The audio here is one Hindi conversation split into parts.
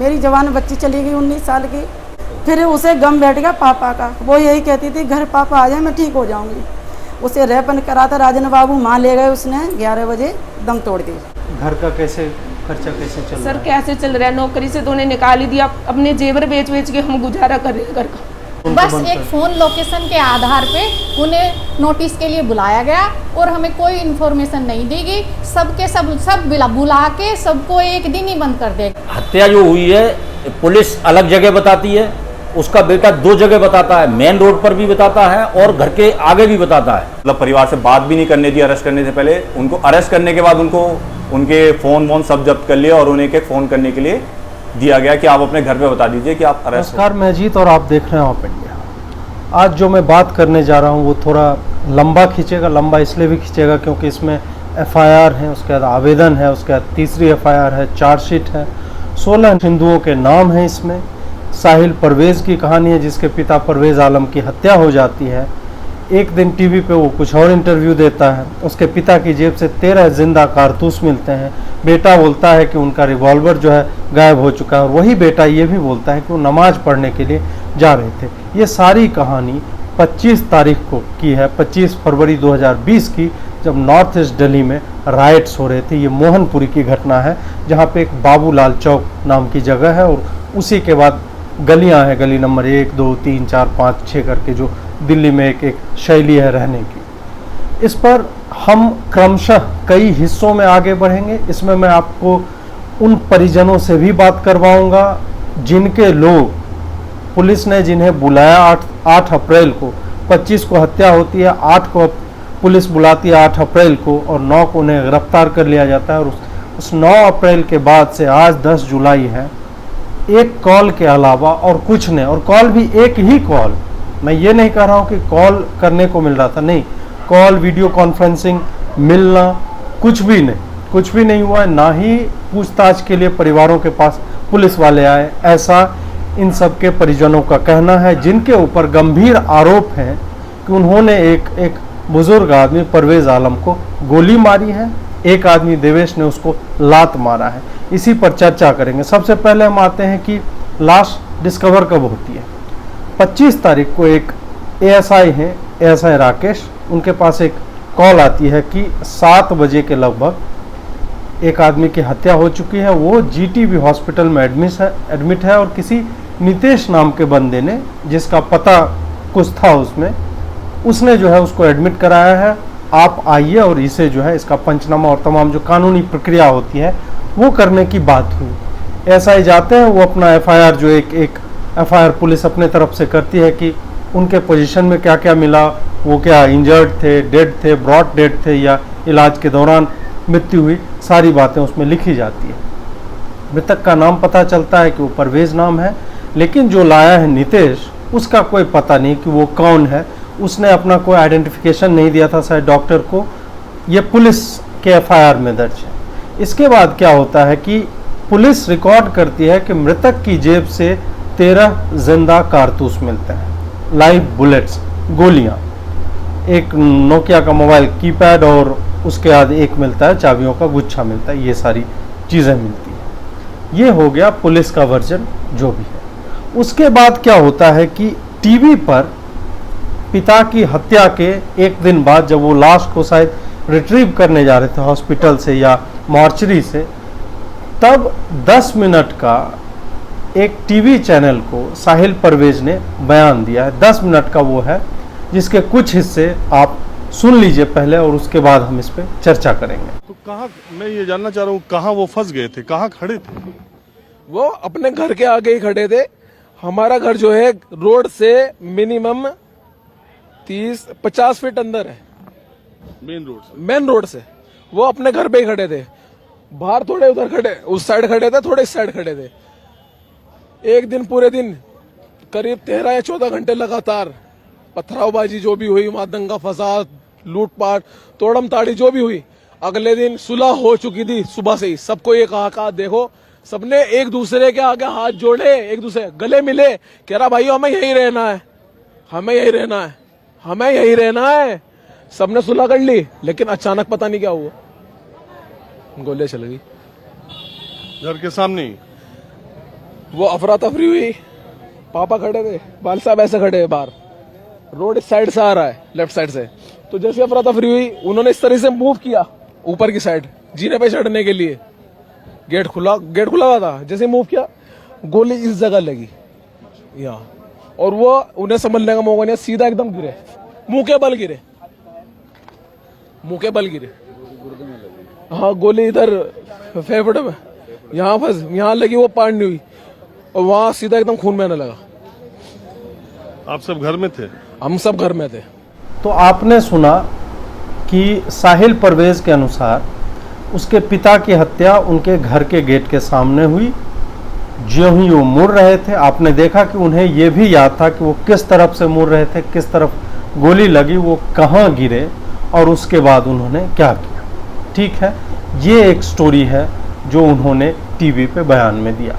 मेरी जवान बच्ची चली गई 19 साल की। फिर उसे गम बैठ गया पापा का, वो यही कहती थी घर पापा आ जाए मैं ठीक हो जाऊंगी। उसे रेपन करा था राजन बाबू, माँ ले गए, उसने 11 बजे दम तोड़ दी। घर का कैसे खर्चा कैसे चल रहा सर है? कैसे चल रहा है, नौकरी से तो उन्हें निकाल ही दिया, अपने जेवर बेच बेच के हम गुजारा कर रहे हैं घर का। बस एक फ़ोन लोकेशन के आधार पे उन्हें नोटिस के लिए बुलाया गया और हमें कोई इन्फॉर्मेशन नहीं दी गई। सब बुला के सबको एक दिन ही बंद कर देगा। हत्या जो हुई है पुलिस अलग जगह बताती है, उसका बेटा 2 जगह बताता है, मेन रोड पर भी बताता है और घर के आगे भी बताता है। मतलब परिवार से बात भी नहीं करने दी अरेस्ट करने से पहले। उनको अरेस्ट करने के बाद उनको उनके फ़ोन वोन सब जब्त कर लिया और उन्हें एक फ़ोन करने के लिए दिया गया कि आप अपने घर पे बता दीजिए कि आप अरेस्ट। नमस्कार, मैं अजीत और आप देख रहे हैं आप इंडिया। आज जो मैं बात करने जा रहा हूँ वो थोड़ा लंबा खींचेगा। लंबा इसलिए भी खींचेगा क्योंकि इसमें FIR है, उसके बाद आवेदन है, उसके बाद तीसरी FIR है, चार्जशीट है, 16 हिंदुओं के नाम हैं इसमें। साहिल परवेज़ की कहानी है जिसके पिता परवेज़ आलम की हत्या हो जाती है। एक दिन टीवी पे वो कुछ और इंटरव्यू देता है, उसके पिता की जेब से 13 जिंदा कारतूस मिलते हैं। बेटा बोलता है कि उनका रिवॉल्वर जो है गायब हो चुका है और वही बेटा ये भी बोलता है कि वो नमाज पढ़ने के लिए जा रहे थे। ये सारी कहानी 25 तारीख को की है, 25 फरवरी 2020 की, जब नॉर्थ ईस्ट दिल्ली में राइट्स हो रहे थे। ये मोहनपुरी की घटना है जहाँ पे एक बाबूलाल चौक नाम की जगह है और उसी के बाद गलियाँ हैं, गली नंबर 1, 2, 3, 4, 5, 6 करके, जो दिल्ली में एक शैली है रहने की। इस पर हम क्रमशः कई हिस्सों में आगे बढ़ेंगे। इसमें मैं आपको उन परिजनों से भी बात करवाऊंगा जिनके लोग, पुलिस ने जिन्हें बुलाया 8 अप्रैल को, 25 को हत्या होती है, 8 को पुलिस बुलाती है 8 अप्रैल को और 9 को उन्हें गिरफ्तार कर लिया जाता है। और उस 9 अप्रैल के बाद से आज 10 जुलाई है, एक कॉल के अलावा और कुछ नहीं। और कॉल भी एक ही कॉल, मैं ये नहीं कह रहा हूँ कि कॉल करने को मिल रहा था, नहीं, कॉल, वीडियो कॉन्फ्रेंसिंग, मिलना, कुछ भी नहीं हुआ है। ना ही पूछताछ के लिए परिवारों के पास पुलिस वाले आए, ऐसा इन सब के परिजनों का कहना है, जिनके ऊपर गंभीर आरोप हैं कि उन्होंने एक बुजुर्ग आदमी परवेज़ आलम को गोली मारी है, एक आदमी देवेश ने उसको लात मारा है। इसी पर चर्चा करेंगे। सबसे पहले हम आते हैं कि लाश डिस्कवर कब होती है। 25 तारीख को एक ASI हैं, ASI राकेश, उनके पास एक कॉल आती है कि 7 बजे के लगभग एक आदमी की हत्या हो चुकी है। वो GTB हॉस्पिटल में एडमिट है और किसी नितेश नाम के बंदे ने, जिसका पता कुछ था उसने जो है उसको एडमिट कराया है। आप आइए और इसे जो है इसका पंचनामा और तमाम जो कानूनी प्रक्रिया होती है वो करने की बात हुई। SI जाते हैं, वो अपना FIR जो एक FIR पुलिस अपने तरफ से करती है कि उनके पोजीशन में क्या क्या मिला, वो क्या इंजर्ड थे, डेड थे, ब्रॉड डेड थे या इलाज के दौरान मृत्यु हुई, सारी बातें उसमें लिखी जाती है। मृतक का नाम पता चलता है कि वो परवेज़ नाम है, लेकिन जो लाया है नितेश, उसका कोई पता नहीं कि वो कौन है। उसने अपना कोई आइडेंटिफिकेशन नहीं दिया था शायद डॉक्टर को। ये पुलिस के FIR में दर्ज है। इसके बाद क्या होता है कि पुलिस रिकॉर्ड करती है कि मृतक की जेब से 13 जिंदा कारतूस मिलते हैं, लाइव बुलेट्स, गोलियां, एक नोकिया का मोबाइल कीपैड और उसके बाद एक मिलता है चाबियों का गुच्छा मिलता है। ये सारी चीज़ें मिलती हैं। ये हो गया पुलिस का वर्जन जो भी है। उसके बाद क्या होता है कि टीवी पर पिता की हत्या के एक दिन बाद, जब वो लाश को शायद रिट्रीव करने जा रहे थे हॉस्पिटल से या मॉर्चरी से, तब 10 मिनट का एक टीवी चैनल को साहिल परवेज़ ने बयान दिया है। 10 मिनट का वो है, जिसके कुछ हिस्से आप सुन लीजिए पहले और उसके बाद हम इस पर चर्चा करेंगे। तो कहाँ, मैं ये जानना चाह रहा हूँ, कहाँ वो फंस गए थे, कहाँ खड़े थे? वो अपने घर के आगे ही खड़े थे। हमारा घर जो है रोड से मिनिमम 30-50 फीट अंदर है, मेन रोड से। वो अपने घर पे ही खड़े थे, बाहर थोड़े उधर खड़े, उस साइड खड़े थे, थोड़े इस साइड खड़े थे। एक दिन पूरे दिन करीब 13 या 14 घंटे लगातार पथरावबाजी जो भी हुई, वहां दंगा फसाद, लूटपाट, तोड़म ताड़ी जो भी हुई। अगले दिन सुलह हो चुकी थी सुबह से ही। सबको ये कहा देखो, सबने एक दूसरे के आगे हाथ जोड़े, एक दूसरे गले मिले, कह रहा भाई हमें यही रहना है, हमें यही रहना है, हमें यही रहना है। सबने सुलह कर ली, लेकिन अचानक पता नहीं क्या हुआ, गोलियां चल गई घर के सामने ही। वो अफरा तफरी हुई, पापा खड़े थे, बाल साहब ऐसे खड़े हैं बाहर, रोड इस साइड से आ रहा है लेफ्ट साइड से। तो जैसे अफरा तफरी हुई उन्होंने इस तरह से मूव किया ऊपर की साइड जीने पे चढ़ने के लिए, गेट खुला हुआ था, जैसे मूव किया गोली इस जगह लगी यहाँ, और वो उन्हें समझने का मौका नहीं, सीधा एकदम गिरे, मुंह के बल गिरे। हाँ, गोली इधर फेफड़े में यहाँ लगी, वो पार नहीं हुई और वहां सीधा एकदम खून बहने लगा। आप सब घर में थे? हम सब घर में थे। तो आपने सुना कि साहिल परवेज के अनुसार उसके पिता की हत्या उनके घर के गेट के सामने हुई। ज्यों ही वो मुड़ रहे थे, आपने देखा कि उन्हें ये भी याद था कि वो किस तरफ से मुड़ रहे थे, किस तरफ गोली लगी, वो कहाँ गिरे और उसके बाद उन्होंने क्या किया। ठीक है, ये एक स्टोरी है जो उन्होंने टीवी पे बयान में दिया।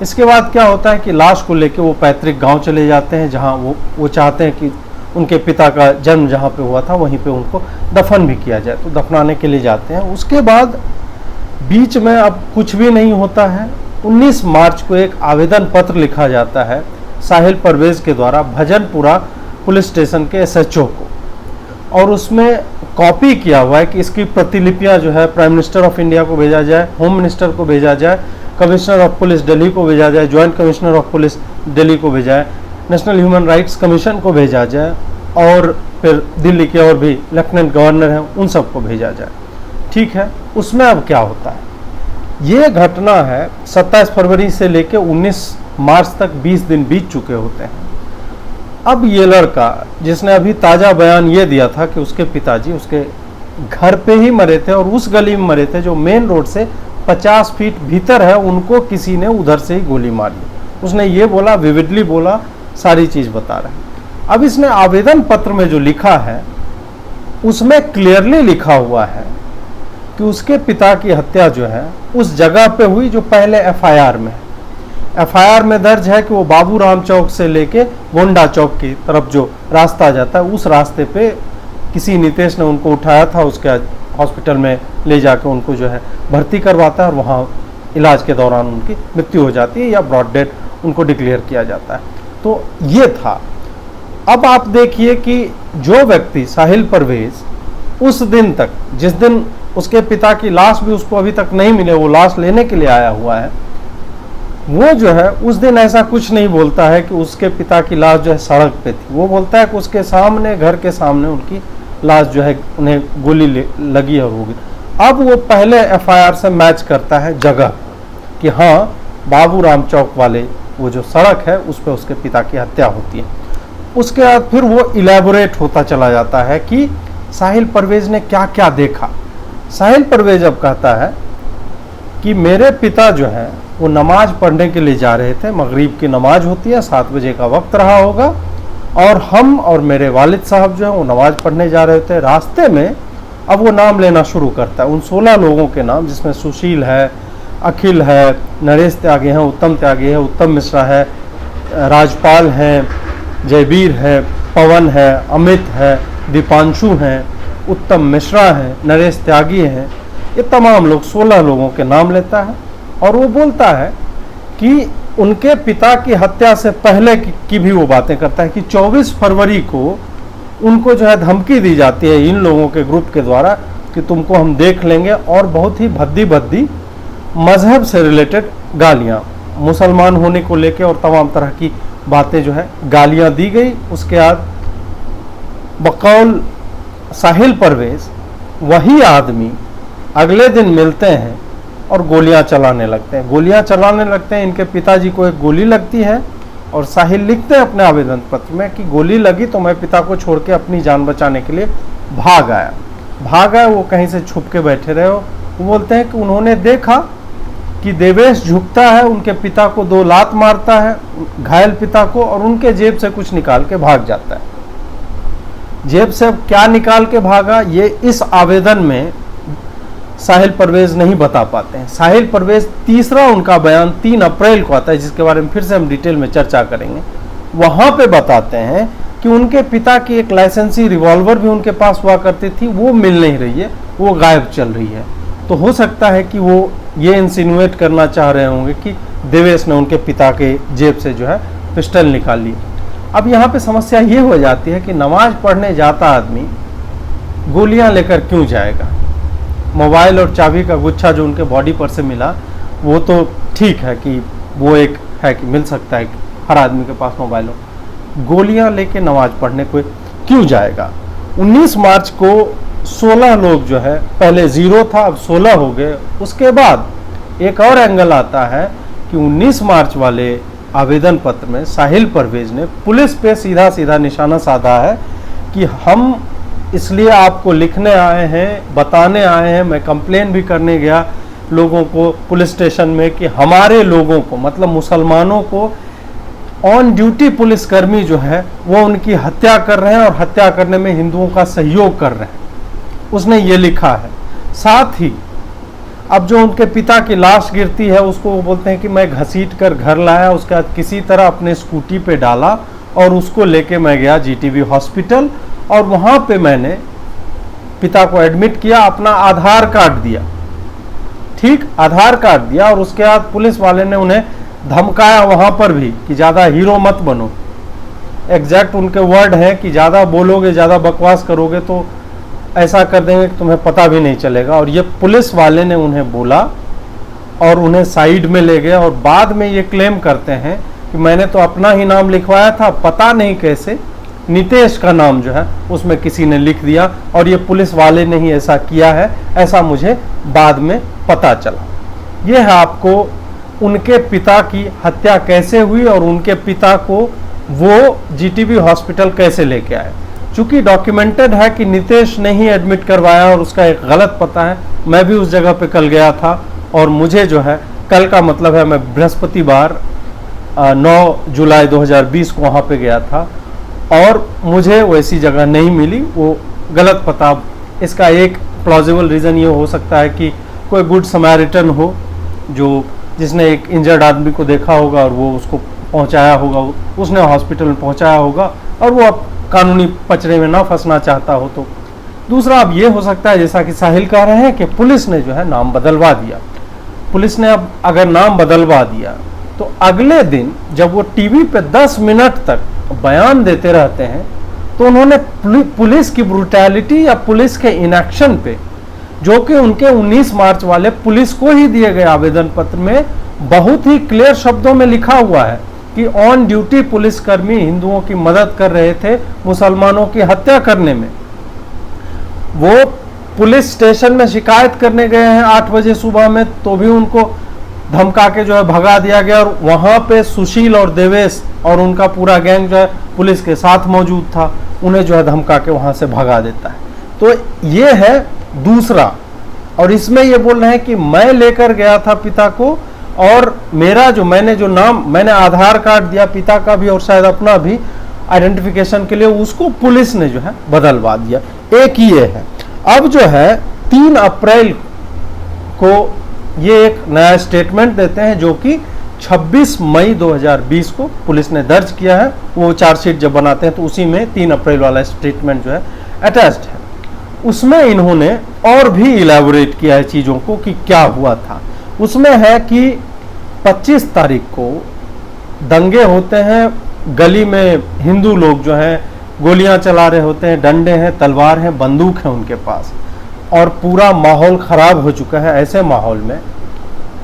इसके बाद क्या होता है कि लाश को लेके वो पैतृक गांव चले जाते हैं, जहां वो चाहते हैं कि उनके पिता का जन्म जहां पे हुआ था वहीं पे उनको दफन भी किया जाए, तो दफनाने के लिए जाते हैं। उसके बाद बीच में अब कुछ भी नहीं होता है। 19 मार्च को एक आवेदन पत्र लिखा जाता है साहिल परवेज के द्वारा भजनपुरा पुलिस स्टेशन के SHO को, और उसमें कॉपी किया हुआ है कि इसकी प्रतिलिपियां जो है प्राइम मिनिस्टर ऑफ इंडिया को भेजा जाए, होम मिनिस्टर को भेजा जाए, कमिश्नर ऑफ पुलिस दिल्ली को भेजा जाए, joint commissioner of police Delhi को भेजा जाए, नेशनल ह्यूमन राइट्स कमीशन को भेजा जाए, और फिर दिल्ली के और भी लेफ्टिनेंट गवर्नर हैं उन सबको भेजा जाए। ठीक है, उसमें अब क्या होता है, ये घटना है 27 फरवरी से लेकर 19 मार्च तक 20 दिन बीत चुके होते हैं। अब ये लड़का जिसने अभी ताज़ा बयान ये दिया था कि उसके पिताजी उसके घर पे ही मरे थे और उस गली में मरे थे जो मेन रोड से 50 फीट भीतर है, उनको किसी ने उधर से ही गोली मारी, उसने ये बोला, विविडली बोला, सारी चीज़ बता रहा है। अब इसने आवेदन पत्र में जो लिखा है उसमें क्लियरली लिखा हुआ है कि उसके पिता की हत्या जो है उस जगह पे हुई जो पहले FIR में दर्ज है कि वो बाबू राम चौक से लेके गोंडा चौक की तरफ जो रास्ता जाता है उस रास्ते पे किसी नितेश ने उनको उठाया था, उसके हॉस्पिटल में ले जाकर उनको जो है भर्ती करवाता है और वहाँ इलाज के दौरान उनकी मृत्यु हो जाती है या ब्रॉड डेथ उनको डिक्लेयर किया जाता है। तो ये था। अब आप देखिए कि जो व्यक्ति साहिल परवेज उस दिन तक, जिस दिन उसके पिता की लाश भी उसको अभी तक नहीं मिले, वो लाश लेने के लिए आया हुआ है, वो जो है उस दिन ऐसा कुछ नहीं बोलता है कि उसके पिता की लाश जो है सड़क पे थी। वो बोलता है कि उसके सामने, घर के सामने उनकी लाश जो है उन्हें गोली लगी और होगी। अब वो पहले FIR से मैच करता है जगह कि हाँ, बाबू राम चौक वाले वो जो सड़क है उस पर उसके पिता की हत्या होती है। उसके बाद फिर वो इलेबोरेट होता चला जाता है कि साहिल परवेज ने क्या क्या देखा। साहिल परवेज अब कहता है कि मेरे पिता जो है वो नमाज पढ़ने के लिए जा रहे थे, मगरिब की नमाज होती है, 7 बजे का वक्त रहा होगा, और हम और मेरे वालिद साहब जो है वो नमाज पढ़ने जा रहे थे। रास्ते में अब वो नाम लेना शुरू करता है, उन 16 लोगों के नाम, जिसमें सुशील है, अखिल है, नरेश त्यागी हैं, उत्तम त्यागी है, उत्तम मिश्रा है, राजपाल हैं, जयबीर है, पवन है, अमित है, दीपांशु हैं, उत्तम मिश्रा हैं, नरेश त्यागी हैं, ये तमाम लोग 16 लोगों के नाम लेता है। और वो बोलता है कि उनके पिता की हत्या से पहले की भी वो बातें करता है कि 24 फरवरी को उनको जो है धमकी दी जाती है इन लोगों के ग्रुप के द्वारा कि तुमको हम देख लेंगे, और बहुत ही भद्दी भद्दी मजहब से रिलेटेड गालियाँ, मुसलमान होने को लेके और तमाम तरह की बातें जो है गालियाँ दी गई। उसके बाद बकौल साहिल परवेज वही आदमी अगले दिन मिलते हैं और गोलियां चलाने लगते हैं। इनके पिताजी को एक गोली लगती है और साहिल लिखते हैं अपने आवेदन पत्र में कि गोली लगी तो मैं पिता को छोड़ के अपनी जान बचाने के लिए भाग आया। वो कहीं से छुप के बैठे रहे हो। वो बोलते हैं कि उन्होंने देखा कि देवेश झुकता है, उनके पिता को 2 लात मारता है, घायल पिता को, और उनके जेब से कुछ निकाल के भाग जाता है। जेब से क्या निकाल के भागा ये इस आवेदन में साहिल परवेज नहीं बता पाते हैं। साहिल परवेज तीसरा उनका बयान 3 अप्रैल को आता है, जिसके बारे में फिर से हम डिटेल में चर्चा करेंगे। वहां पे बताते हैं कि उनके पिता की एक लाइसेंसी रिवॉल्वर भी उनके पास हुआ करती थी, वो मिल नहीं रही है, वो गायब चल रही है। तो हो सकता है कि वो ये इंसिनुएट करना चाह रहे होंगे कि देवेश ने उनके पिता के जेब से जो है पिस्टल निकाल ली। अब यहाँ पे समस्या ये हो जाती है कि नमाज पढ़ने जाता आदमी गोलियां लेकर क्यों जाएगा। मोबाइल और चाबी का गुच्छा जो उनके बॉडी पर से मिला वो तो ठीक है कि वो एक है कि मिल सकता है कि हर आदमी के पास मोबाइल हो, गोलियां लेके नमाज पढ़ने को क्यों जाएगा। 19 मार्च को 16 लोग जो है, पहले 0 था अब 16 हो गए। उसके बाद एक और एंगल आता है कि 19 मार्च वाले आवेदन पत्र में साहिल परवेज ने पुलिस पे सीधा सीधा निशाना साधा है कि हम इसलिए आपको लिखने आए हैं, बताने आए हैं, मैं कंप्लेन भी करने गया लोगों को पुलिस स्टेशन में कि हमारे लोगों को, मतलब मुसलमानों को, ऑन ड्यूटी पुलिसकर्मी जो है वो उनकी हत्या कर रहे हैं और हत्या करने में हिंदुओं का सहयोग कर रहे हैं। उसने ये लिखा है। साथ ही अब जो उनके पिता की लाश गिरती है उसको वो बोलते हैं कि मैं घसीट कर घर लाया, उसके बाद किसी तरह अपने स्कूटी पे डाला और उसको लेके मैं गया जीटीबी हॉस्पिटल और वहाँ पे मैंने पिता को एडमिट किया, अपना आधार कार्ड दिया, ठीक आधार कार्ड दिया, और उसके बाद पुलिस वाले ने उन्हें धमकाया वहाँ पर भी कि ज़्यादा हीरो मत बनो। एग्जैक्ट उनके वर्ड है कि ज़्यादा बोलोगे, ज़्यादा बकवास करोगे तो ऐसा कर देंगे कि तुम्हें पता भी नहीं चलेगा। और ये पुलिस वाले ने उन्हें बोला और उन्हें साइड में ले गया और बाद में ये क्लेम करते हैं कि मैंने तो अपना ही नाम लिखवाया था, पता नहीं कैसे नितेश का नाम जो है उसमें किसी ने लिख दिया और ये पुलिस वाले ने ही ऐसा किया है, ऐसा मुझे बाद में पता चला। ये है आपको उनके पिता की हत्या कैसे हुई और उनके पिता को वो जीटीबी हॉस्पिटल कैसे लेके आए। चूंकि डॉक्यूमेंटेड है कि नितेश ने ही एडमिट करवाया और उसका एक गलत पता है। मैं भी उस जगह पे कल गया था और मुझे जो है कल का मतलब है मैं बृहस्पतिवार 9 जुलाई 2020 को वहाँ पे गया था और मुझे वैसी जगह नहीं मिली, वो गलत पता। इसका एक प्लॉजिबल रीज़न ये हो सकता है कि कोई गुड समैरिटन हो जो जिसने एक इंजर्ड आदमी को देखा होगा और वो उसको पहुंचाया होगा, उसने हॉस्पिटल में पहुंचाया होगा और वो अब कानूनी पचड़े में ना फंसना चाहता हो। तो दूसरा अब ये हो सकता है जैसा कि साहिल कह रहे हैं कि पुलिस ने जो है नाम बदलवा दिया। पुलिस ने अब अगर नाम बदलवा दिया तो अगले दिन जब वो टीवी पे 10 मिनट तक बयान देते रहते हैं तो उन्होंने पुलिस की ब्रूटैलिटी या पुलिस के इनएक्शन पे, जो कि उनके 19 मार्च वाले पुलिस को ही दिए गए आवेदन पत्र में बहुत ही क्लियर शब्दों में लिखा हुआ है कि ऑन ड्यूटी पुलिसकर्मी हिंदुओं की मदद कर रहे थे मुसलमानों की हत्या करने में। वो पुलिस स्टेशन में शिकायत करने गए हैं 8 बजे सुबह में तो भी उनको धमका के जो है भगा दिया गया और वहां पे सुशील और देवेश और उनका पूरा गैंग जो है पुलिस के साथ मौजूद था, उन्हें जो है धमका के वहां से भगा देता है। तो ये है दूसरा। और इसमें ये बोल रहे हैं कि मैं लेकर गया था पिता को और मेरा जो मैंने आधार कार्ड दिया पिता का भी और शायद अपना भी आइडेंटिफिकेशन के लिए, उसको पुलिस ने जो है बदलवा दिया। एक ये है। अब जो है 3 अप्रैल को ये एक नया स्टेटमेंट देते हैं जो कि 26 मई 2020 को पुलिस ने दर्ज किया है। वो चार्जशीट जब बनाते हैं तो उसी में 3 अप्रैल वाला स्टेटमेंट जो है अटैच्ड है। उसमें इन्होंने और भी इलैबोरेट किया है चीज़ों को कि क्या हुआ था। उसमें है कि 25 तारीख को दंगे होते हैं, गली में हिंदू लोग जो हैं गोलियां चला रहे होते हैं, डंडे हैं, तलवार हैं, बंदूक है उनके पास और पूरा माहौल ख़राब हो चुका है। ऐसे माहौल में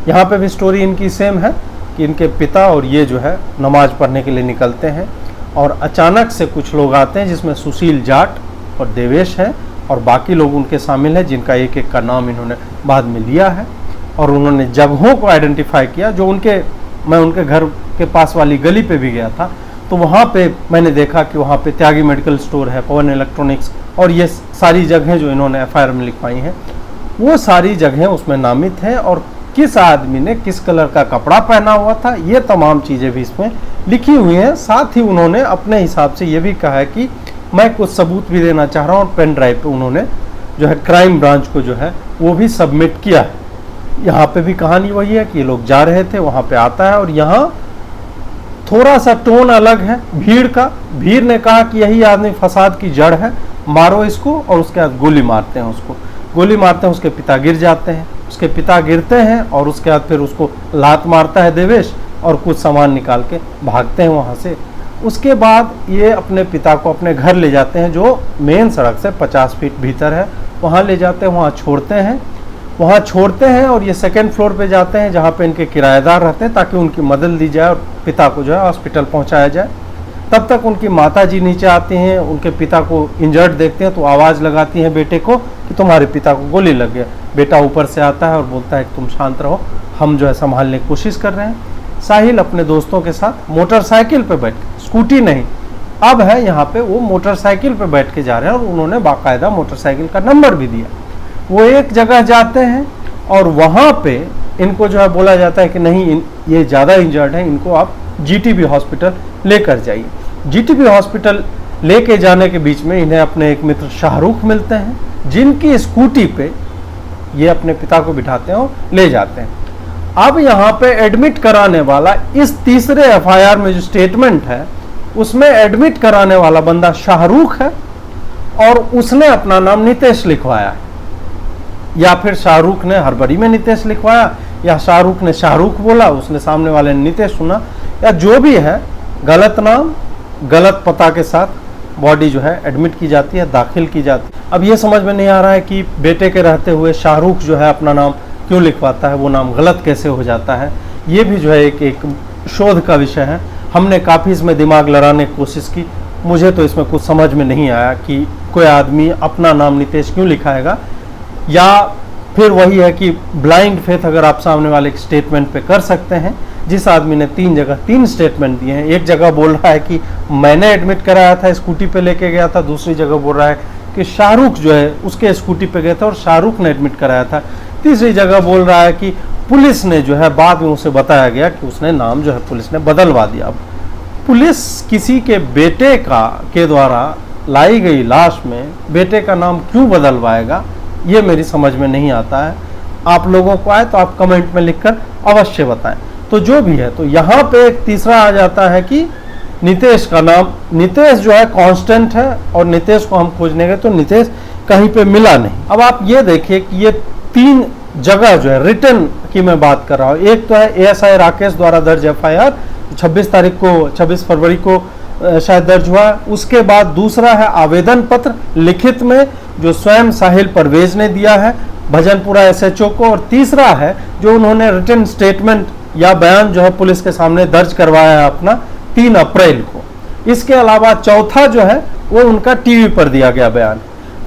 यहाँ पे भी स्टोरी इनकी सेम है कि इनके पिता और ये जो है नमाज पढ़ने के लिए निकलते हैं और अचानक से कुछ लोग आते हैं जिसमें सुशील जाट और देवेश हैं और बाकी लोग उनके शामिल हैं जिनका एक एक का नाम इन्होंने बाद में लिया है। और उन्होंने जगहों को आइडेंटिफाई किया जो मैं उनके घर के पास वाली गली पे भी गया था तो वहाँ पे मैंने देखा कि वहाँ पे त्यागी मेडिकल स्टोर है, पवन इलेक्ट्रॉनिक्स और ये सारी जगहें जो इन्होंने एफआईआर में लिखवाई हैं वो सारी जगहें उसमें नामित हैं और किस आदमी ने किस कलर का कपड़ा पहना हुआ था ये तमाम चीज़ें भी इसमें लिखी हुई हैं। साथ ही उन्होंने अपने हिसाब से ये भी कहा है कि मैं कुछ सबूत भी देना चाह रहा हूँ और पेन ड्राइव पे उन्होंने जो है क्राइम ब्रांच को जो है वो भी सबमिट किया है। यहाँ पे भी कहानी वही है कि ये लोग जा रहे थे, वहाँ पे आता है और यहाँ थोड़ा सा टोन अलग है भीड़ का। भीड़ ने कहा कि यही आदमी फसाद की जड़ है, मारो इसको, और उसके बाद गोली मारते हैं उसको। गोली मारते हैं, उसके पिता गिर जाते हैं। उसके पिता गिरते हैं और उसके बाद फिर उसको लात मारता है देवेश और कुछ सामान निकाल के भागते हैं वहाँ से। उसके बाद ये अपने पिता को अपने घर ले जाते हैं जो मेन सड़क से 50 फीट भीतर है, वहाँ ले जाते हैं, वहाँ छोड़ते हैं और ये सेकंड फ्लोर पे जाते हैं जहाँ पे इनके किराएदार रहते हैं ताकि उनकी मदद ली जाए और पिता को जो है हॉस्पिटल पहुँचाया जाए। तब तक उनकी माता जी नीचे आती हैं, उनके पिता को इंजर्ड देखते हैं तो आवाज़ लगाती हैं बेटे को कि तुम्हारे पिता को गोली लग गया। बेटा ऊपर से आता है और बोलता है कि तुम शांत रहो, हम जो है संभालने की कोशिश कर रहे हैं। साहिल अपने दोस्तों के साथ मोटरसाइकिल पे बैठ के, स्कूटी नहीं, अब है यहाँ पे वो मोटरसाइकिल पे बैठ के जा रहे हैं और उन्होंने बाकायदा मोटरसाइकिल का नंबर भी दिया। वो एक जगह जाते हैं और वहाँ पे इनको जो है बोला जाता है कि नहीं ये ज़्यादा इंजर्ड है, इनको आप जीटीबी हॉस्पिटल लेकर जाइए। जीटीबी हॉस्पिटल लेके जाने के बीच में इन्हें अपने एक मित्र शाहरुख मिलते हैं जिनकी स्कूटी पे ये अपने पिता को बिठाते हैं और ले जाते हैं। अब यहाँ पे एडमिट कराने वाला, इस तीसरे एफआईआर में जो स्टेटमेंट है उसमें एडमिट कराने वाला बंदा शाहरुख है और उसने अपना नाम नितेश लिखवाया है, या फिर शाहरुख ने हड़बड़ी में नितेश लिखवाया, या शाहरुख ने शाहरुख बोला, उसने सामने वाले ने नितेश सुना, या जो भी है गलत नाम गलत पता के साथ बॉडी जो है एडमिट की जाती है, दाखिल की जाती है। अब ये समझ में नहीं आ रहा है कि बेटे के रहते हुए शाहरुख जो है अपना नाम क्यों लिखवाता है, वो नाम गलत कैसे हो जाता है, ये भी जो है एक शोध का विषय है। हमने काफ़ी इसमें दिमाग लड़ाने की कोशिश की, मुझे तो इसमें कुछ समझ में नहीं आया कि कोई आदमी अपना नाम नितेश क्यों लिखाएगा, या फिर वही है कि ब्लाइंड फेथ अगर आप सामने वाले स्टेटमेंट पे कर सकते हैं। जिस आदमी ने 3 जगह 3 स्टेटमेंट दिए हैं, एक जगह बोल रहा है कि मैंने एडमिट कराया था, स्कूटी पे लेके गया था, दूसरी जगह बोल रहा है कि शाहरुख जो है उसके स्कूटी पे गया था और शाहरुख ने एडमिट कराया था, तीसरी जगह बोल रहा है कि पुलिस ने जो है बाद में उसे बताया गया कि उसने नाम जो है पुलिस ने बदलवा दिया। अब पुलिस किसी के बेटे के द्वारा लाई गई लाश में बेटे का नाम क्यों बदलवाएगा, ये मेरी समझ में नहीं आता है। आप लोगों को आए तो आप कमेंट में लिखकर अवश्य बताएं। तो जो भी है, तो यहाँ पे एक तीसरा आ जाता है कि नितेश का नाम, नितेश जो है कांस्टेंट है और नितेश को हम खोजने गए तो नितेश कहीं पे मिला नहीं। अब आप ये देखिए कि ये 3 जगह जो है रिटर्न की मैं बात कर रहा हूँ। एक तो है एएसआई राकेश द्वारा दर्ज एफआईआर 26 फरवरी को शायद दर्ज हुआ। उसके बाद दूसरा है आवेदन पत्र लिखित में जो स्वयं साहिल परवेज ने दिया है भजनपुरा एसएचओ को, और तीसरा है जो उन्होंने रिटन स्टेटमेंट या बयान जो है पुलिस के सामने दर्ज करवाया है अपना 3 अप्रैल को। इसके अलावा चौथा जो है वो उनका टीवी पर दिया गया बयान।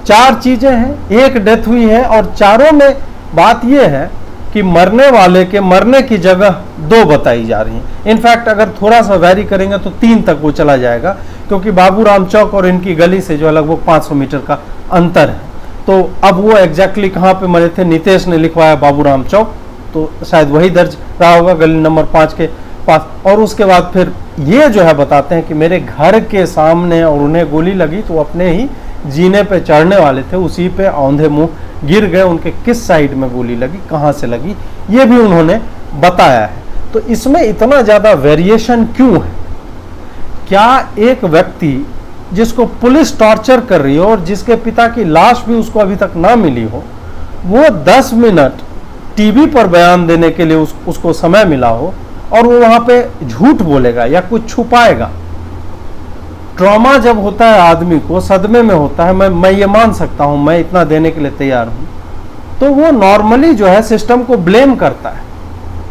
4 चीजें हैं, एक डेथ हुई है और चारों में बात यह है कि मरने वाले के मरने की जगह 2 बताई जा रही है। इनफैक्ट अगर थोड़ा सा वैरी करेंगे तो 3 तक वो चला जाएगा, क्योंकि बाबूराम चौक और इनकी गली से जो है लगभग 500 मीटर का अंतर है। तो अब वो एग्जैक्टली कहाँ पे मरे थे, नितेश ने लिखवाया बाबूराम चौक, तो शायद वही दर्ज रहा होगा गली नंबर 5 के पास। और उसके बाद फिर ये जो है बताते हैं कि मेरे घर के सामने और उन्हें गोली लगी तो अपने ही जीने पे चढ़ने वाले थे, उसी पे औंधे मुंह गिर गए। उनके किस साइड में गोली लगी, कहाँ से लगी, ये भी उन्होंने बताया है। तो इसमें इतना ज़्यादा वेरिएशन क्यों है? क्या एक व्यक्ति जिसको पुलिस टॉर्चर कर रही हो और जिसके पिता की लाश भी उसको अभी तक ना मिली हो, वो 10 मिनट टीवी पर बयान देने के लिए उसको समय मिला हो और वो वहाँ पे झूठ बोलेगा या कुछ छुपाएगा? ट्रॉमा जब होता है आदमी को, सदमे में होता है, मैं ये मान सकता हूँ, मैं इतना देने के लिए तैयार हूँ, तो वो नॉर्मली जो है सिस्टम को ब्लेम करता है,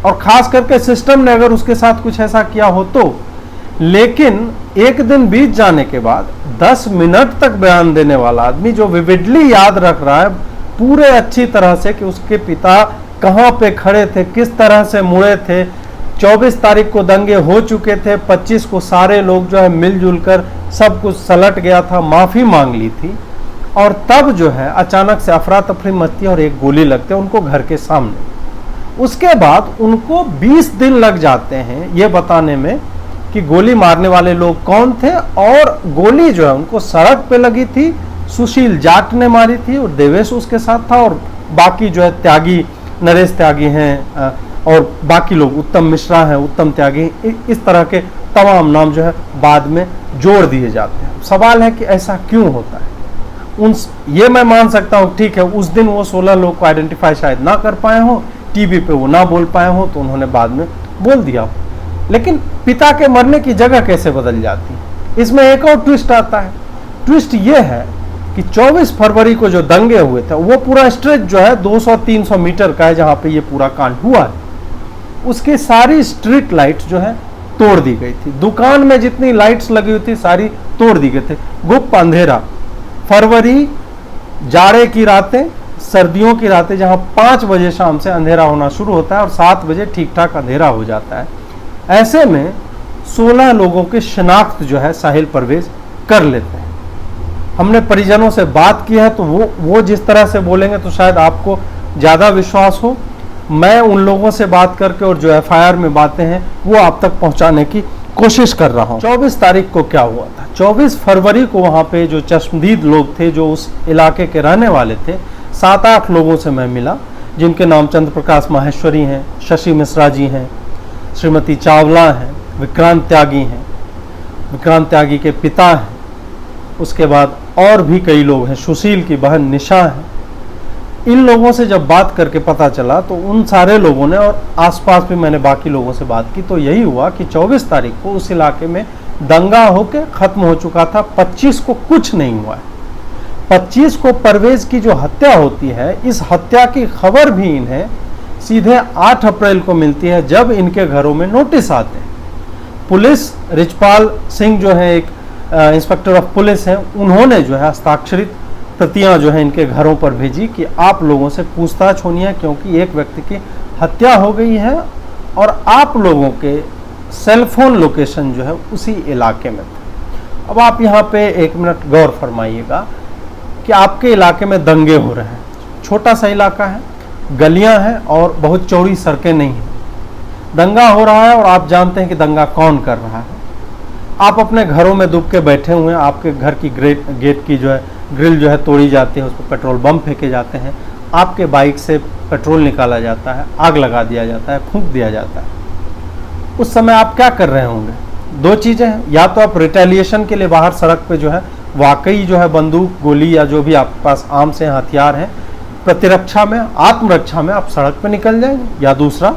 और खास करके सिस्टम ने अगर उसके साथ कुछ ऐसा किया हो तो। लेकिन एक दिन बीत जाने के बाद 10 मिनट तक बयान देने वाला आदमी जो विविडली याद रख रहा है पूरे अच्छी तरह से कि उसके पिता कहाँ पे खड़े थे, किस तरह से मुड़े थे, 24 तारीख को दंगे हो चुके थे, 25 को सारे लोग जो है मिलजुल कर सब कुछ सलट गया था, माफ़ी मांग ली थी, और तब जो है अचानक से अफरा तफरी मचती है और एक गोली लगती है उनको घर के सामने। उसके बाद उनको 20 दिन लग जाते हैं ये बताने में कि गोली मारने वाले लोग कौन थे, और गोली जो है उनको सड़क पे लगी थी, सुशील जाट ने मारी थी और देवेश उसके साथ था, और बाकी जो है त्यागी, नरेश त्यागी हैं और बाकी लोग, उत्तम मिश्रा हैं, उत्तम त्यागी, इस तरह के तमाम नाम जो है बाद में जोड़ दिए जाते हैं। सवाल है कि ऐसा क्यों होता है? उन ये मैं मान सकता हूँ, ठीक है, उस दिन वो 16 लोग को आइडेंटिफाई शायद ना कर पाए हो, टीवी पे वो ना बोल पाए हो, तो उन्होंने बाद में बोल दिया। लेकिन पिता के मरने की जगह कैसे बदल जाती है, इसमें एक और ट्विस्ट आता है। ट्विस्ट ये है कि 24 फरवरी को जो दंगे हुए थे, वो पूरा स्ट्रेच जो है 200-300 मीटर का है जहां पे ये पूरा कांड हुआ है। उसकी सारी स्ट्रीट लाइट्स जो है तोड़ दी गई थी, दुकान में जितनी लाइट्स लगी हुई थी सारी तोड़ दी गई थी। गुप्त अंधेरा, फरवरी, जाड़े की रातें, सर्दियों की रातें, जहां 5 बजे शाम से अंधेरा होना शुरू होता है और 7 बजे ठीक ठाक अंधेरा हो जाता है। ऐसे में 16 लोगों की शिनाख्त जो है साहिल परवेज कर लेते हैं। हमने परिजनों से बात की है, तो वो जिस तरह से बोलेंगे तो शायद आपको ज़्यादा विश्वास हो। मैं उन लोगों से बात करके और जो एफआईआर में बातें हैं वो आप तक पहुंचाने की कोशिश कर रहा हूं। 24 तारीख को क्या हुआ था? 24 फरवरी को वहां पे जो चश्मदीद लोग थे, जो उस इलाके के रहने वाले थे, 7-8 लोगों से मैं मिला, जिनके नाम चंद्र प्रकाश माहेश्वरी हैं, शशि मिश्रा जी हैं, श्रीमती चावला हैं, विक्रांत त्यागी हैं, विक्रांत त्यागी के पिता हैं, उसके बाद और भी कई लोग हैं, सुशील की बहन निशा है। इन लोगों से जब बात करके पता चला तो उन सारे लोगों ने, और आसपास भी मैंने बाकी लोगों से बात की, तो यही हुआ कि 24 तारीख को उस इलाके में दंगा होकर खत्म हो चुका था। 25 को कुछ नहीं हुआ है। 25 को परवेज की जो हत्या होती है, इस हत्या की खबर भी इन्हें सीधे 8 अप्रैल को मिलती है, जब इनके घरों में नोटिस आते हैं। पुलिस, रिचपाल सिंह जो है एक इंस्पेक्टर ऑफ पुलिस हैं, उन्होंने जो है हस्ताक्षरित प्रतियां जो है इनके घरों पर भेजी कि आप लोगों से पूछताछ होनी है, क्योंकि एक व्यक्ति की हत्या हो गई है और आप लोगों के सेलफोन लोकेशन जो है उसी इलाके में थे। अब आप यहाँ पे 1 मिनट गौर फरमाइएगा कि आपके इलाके में दंगे हो रहे हैं। छोटा सा इलाका है, गलियां हैं और बहुत चौड़ी सड़कें नहीं हैं। दंगा हो रहा है और आप जानते हैं कि दंगा कौन कर रहा है। आप अपने घरों में दुब के बैठे हुए हैं, आपके घर की गेट की जो है ग्रिल जो है तोड़ी जाती है, उस पर पेट्रोल बम फेंके जाते हैं, आपके बाइक से पेट्रोल निकाला जाता है, आग लगा दिया जाता है, फूंक दिया जाता है। उस समय आप क्या कर रहे होंगे? 2 चीज़ें हैं, या तो आप रिटेलिएशन के लिए बाहर सड़क पे जो है वाकई जो है बंदूक, गोली या जो भी आपके पास आर्म्स हैं, हथियार हैं, प्रतिरक्षा में, आत्मरक्षा में आप सड़क पे निकल जाएंगे, या दूसरा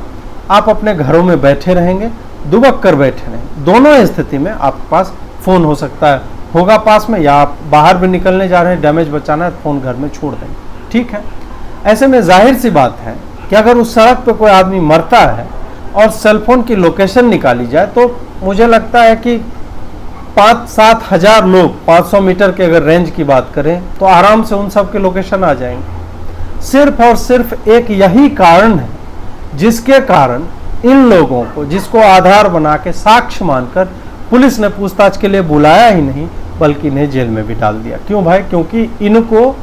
आप अपने घरों में बैठे रहेंगे, दुबक कर बैठे रहेंगे। दोनों स्थिति में आपके पास फ़ोन हो सकता है, होगा पास में, या आप बाहर भी निकलने जा रहे हैं, डैमेज बचाना है, फ़ोन घर में छोड़ देंगे। ठीक है, ऐसे में जाहिर सी बात है कि अगर उस सड़क पे कोई आदमी मरता है और सेलफोन की लोकेशन निकाली जाए, तो मुझे लगता है कि 5-7 हज़ार लोग, 500 मीटर के अगर रेंज की बात करें, तो आराम से उन सब के लोकेशन आ जाएंगे। सिर्फ और सिर्फ एक यही कारण है जिसके कारण इन लोगों को, जिसको आधार बना के साक्ष्य मानकर पुलिस ने पूछताछ के लिए बुलाया ही नहीं, बल्कि इन्हें जेल में भी डाल दिया। क्यों भाई? क्योंकि इनको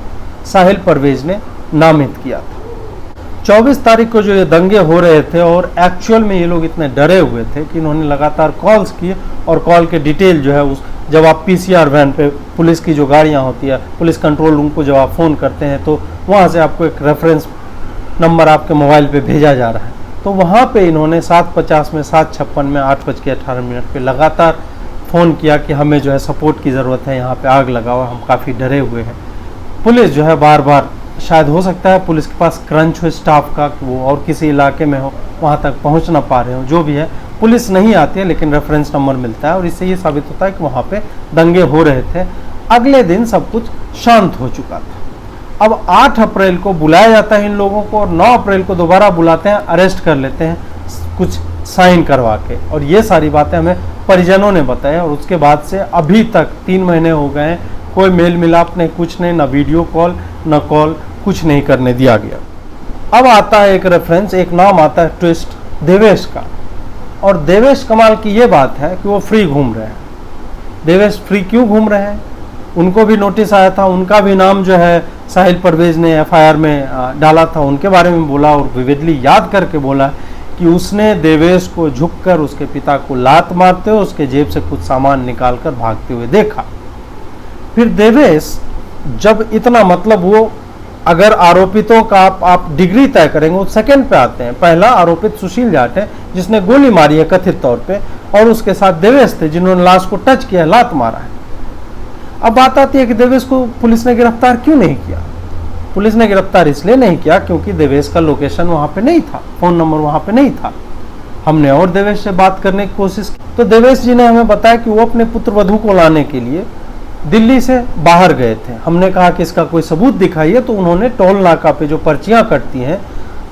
साहिल परवेज ने नामित किया था। 24 तारीख को जो ये दंगे हो रहे थे, और एक्चुअल में ये लोग इतने डरे हुए थे कि इन्होंने लगातार कॉल्स किए, और कॉल के डिटेल जो है उस, जब आप पीसीआर वैन पे, पुलिस की जो गाड़ियाँ होती है, पुलिस कंट्रोल रूम को जब आप फ़ोन करते हैं, तो वहाँ से आपको एक रेफरेंस नंबर आपके मोबाइल पे भेजा जा रहा है। तो वहाँ पे इन्होंने 7:50 में, 7:56 में, 8:18 पे लगातार फ़ोन किया कि हमें जो है सपोर्ट की ज़रूरत है, यहाँ पे आग लगा हुआ, हम काफ़ी डरे हुए हैं। पुलिस जो है बार बार, शायद हो सकता है पुलिस के पास क्रंच हो स्टाफ का, कि वो और किसी इलाके में हो, वहाँ तक पहुँच ना पा रहे हो, जो भी है, पुलिस नहीं आती है, लेकिन रेफरेंस नंबर मिलता है, और इससे ये साबित होता है कि वहाँ पे दंगे हो रहे थे। अगले दिन सब कुछ शांत हो चुका था। अब 8 अप्रैल को बुलाया जाता है इन लोगों को, और 9 अप्रैल को दोबारा बुलाते हैं, अरेस्ट कर लेते हैं कुछ साइन करवा के, और ये सारी बातें हमें परिजनों ने बताया। और उसके बाद से अभी तक 3 महीने हो गए हैं, कोई मेल मिलाप नहीं, कुछ नहीं, ना वीडियो कॉल, ना कॉल, कुछ नहीं करने दिया गया। अब आता है एक रेफरेंस, एक नाम आता है ट्विस्ट, देवेश का। और देवेश कमाल की ये बात है कि वो फ्री घूम रहे हैं। देवेश फ्री क्यों घूम रहे हैं? उनको भी नोटिस आया था, उनका भी नाम जो है साहिल परवेज ने एफआईआर में डाला था, उनके बारे में बोला, और विविडली याद करके बोला कि उसने देवेश को झुककर उसके पिता को लात मारते हुए उसके जेब से कुछ सामान निकालकर भागते हुए देखा। फिर देवेश जब इतना, मतलब वो, अगर आरोपितों का आप डिग्री तय करेंगे, वो सेकंड पे आते हैं। पहला आरोपित सुशील जाट है, जिसने गोली मारी है कथित तौर पे, और उसके साथ देवेश थे, जिन्होंने लाश को टच किया, लात मारा है। अब बात आती है कि देवेश को पुलिस ने गिरफ्तार क्यों नहीं किया। पुलिस ने गिरफ्तार इसलिए नहीं किया क्योंकि देवेश का लोकेशन वहाँ पे नहीं था, फ़ोन नंबर वहाँ पे नहीं था। हमने और देवेश से बात करने की कोशिश की तो देवेश जी ने हमें बताया कि वो अपने पुत्र वधू को लाने के लिए दिल्ली से बाहर गए थे। हमने कहा कि इसका कोई सबूत दिखाइए, तो उन्होंने टोल नाका पे जो पर्चियाँ कटती हैं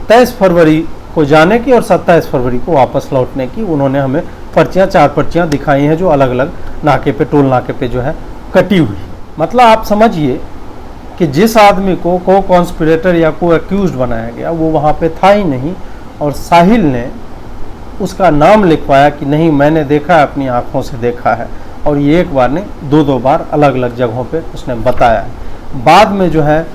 23 फरवरी को जाने की और 27 फरवरी को वापस लौटने की, उन्होंने हमें पर्चियाँ 4 पर्चियाँ दिखाई हैं जो अलग अलग नाके पे, टोल नाके पे जो है कटी हुई। मतलब आप समझिए कि जिस आदमी को कॉन्स्पिरेटर या को एक्यूज्ड बनाया गया वो वहाँ पे था ही नहीं, और साहिल ने उसका नाम लिखवाया कि नहीं मैंने देखा है, अपनी आँखों से देखा है, और ये एक बार नहीं 2-2 बार अलग अलग जगहों पे उसने बताया है। बाद में जो है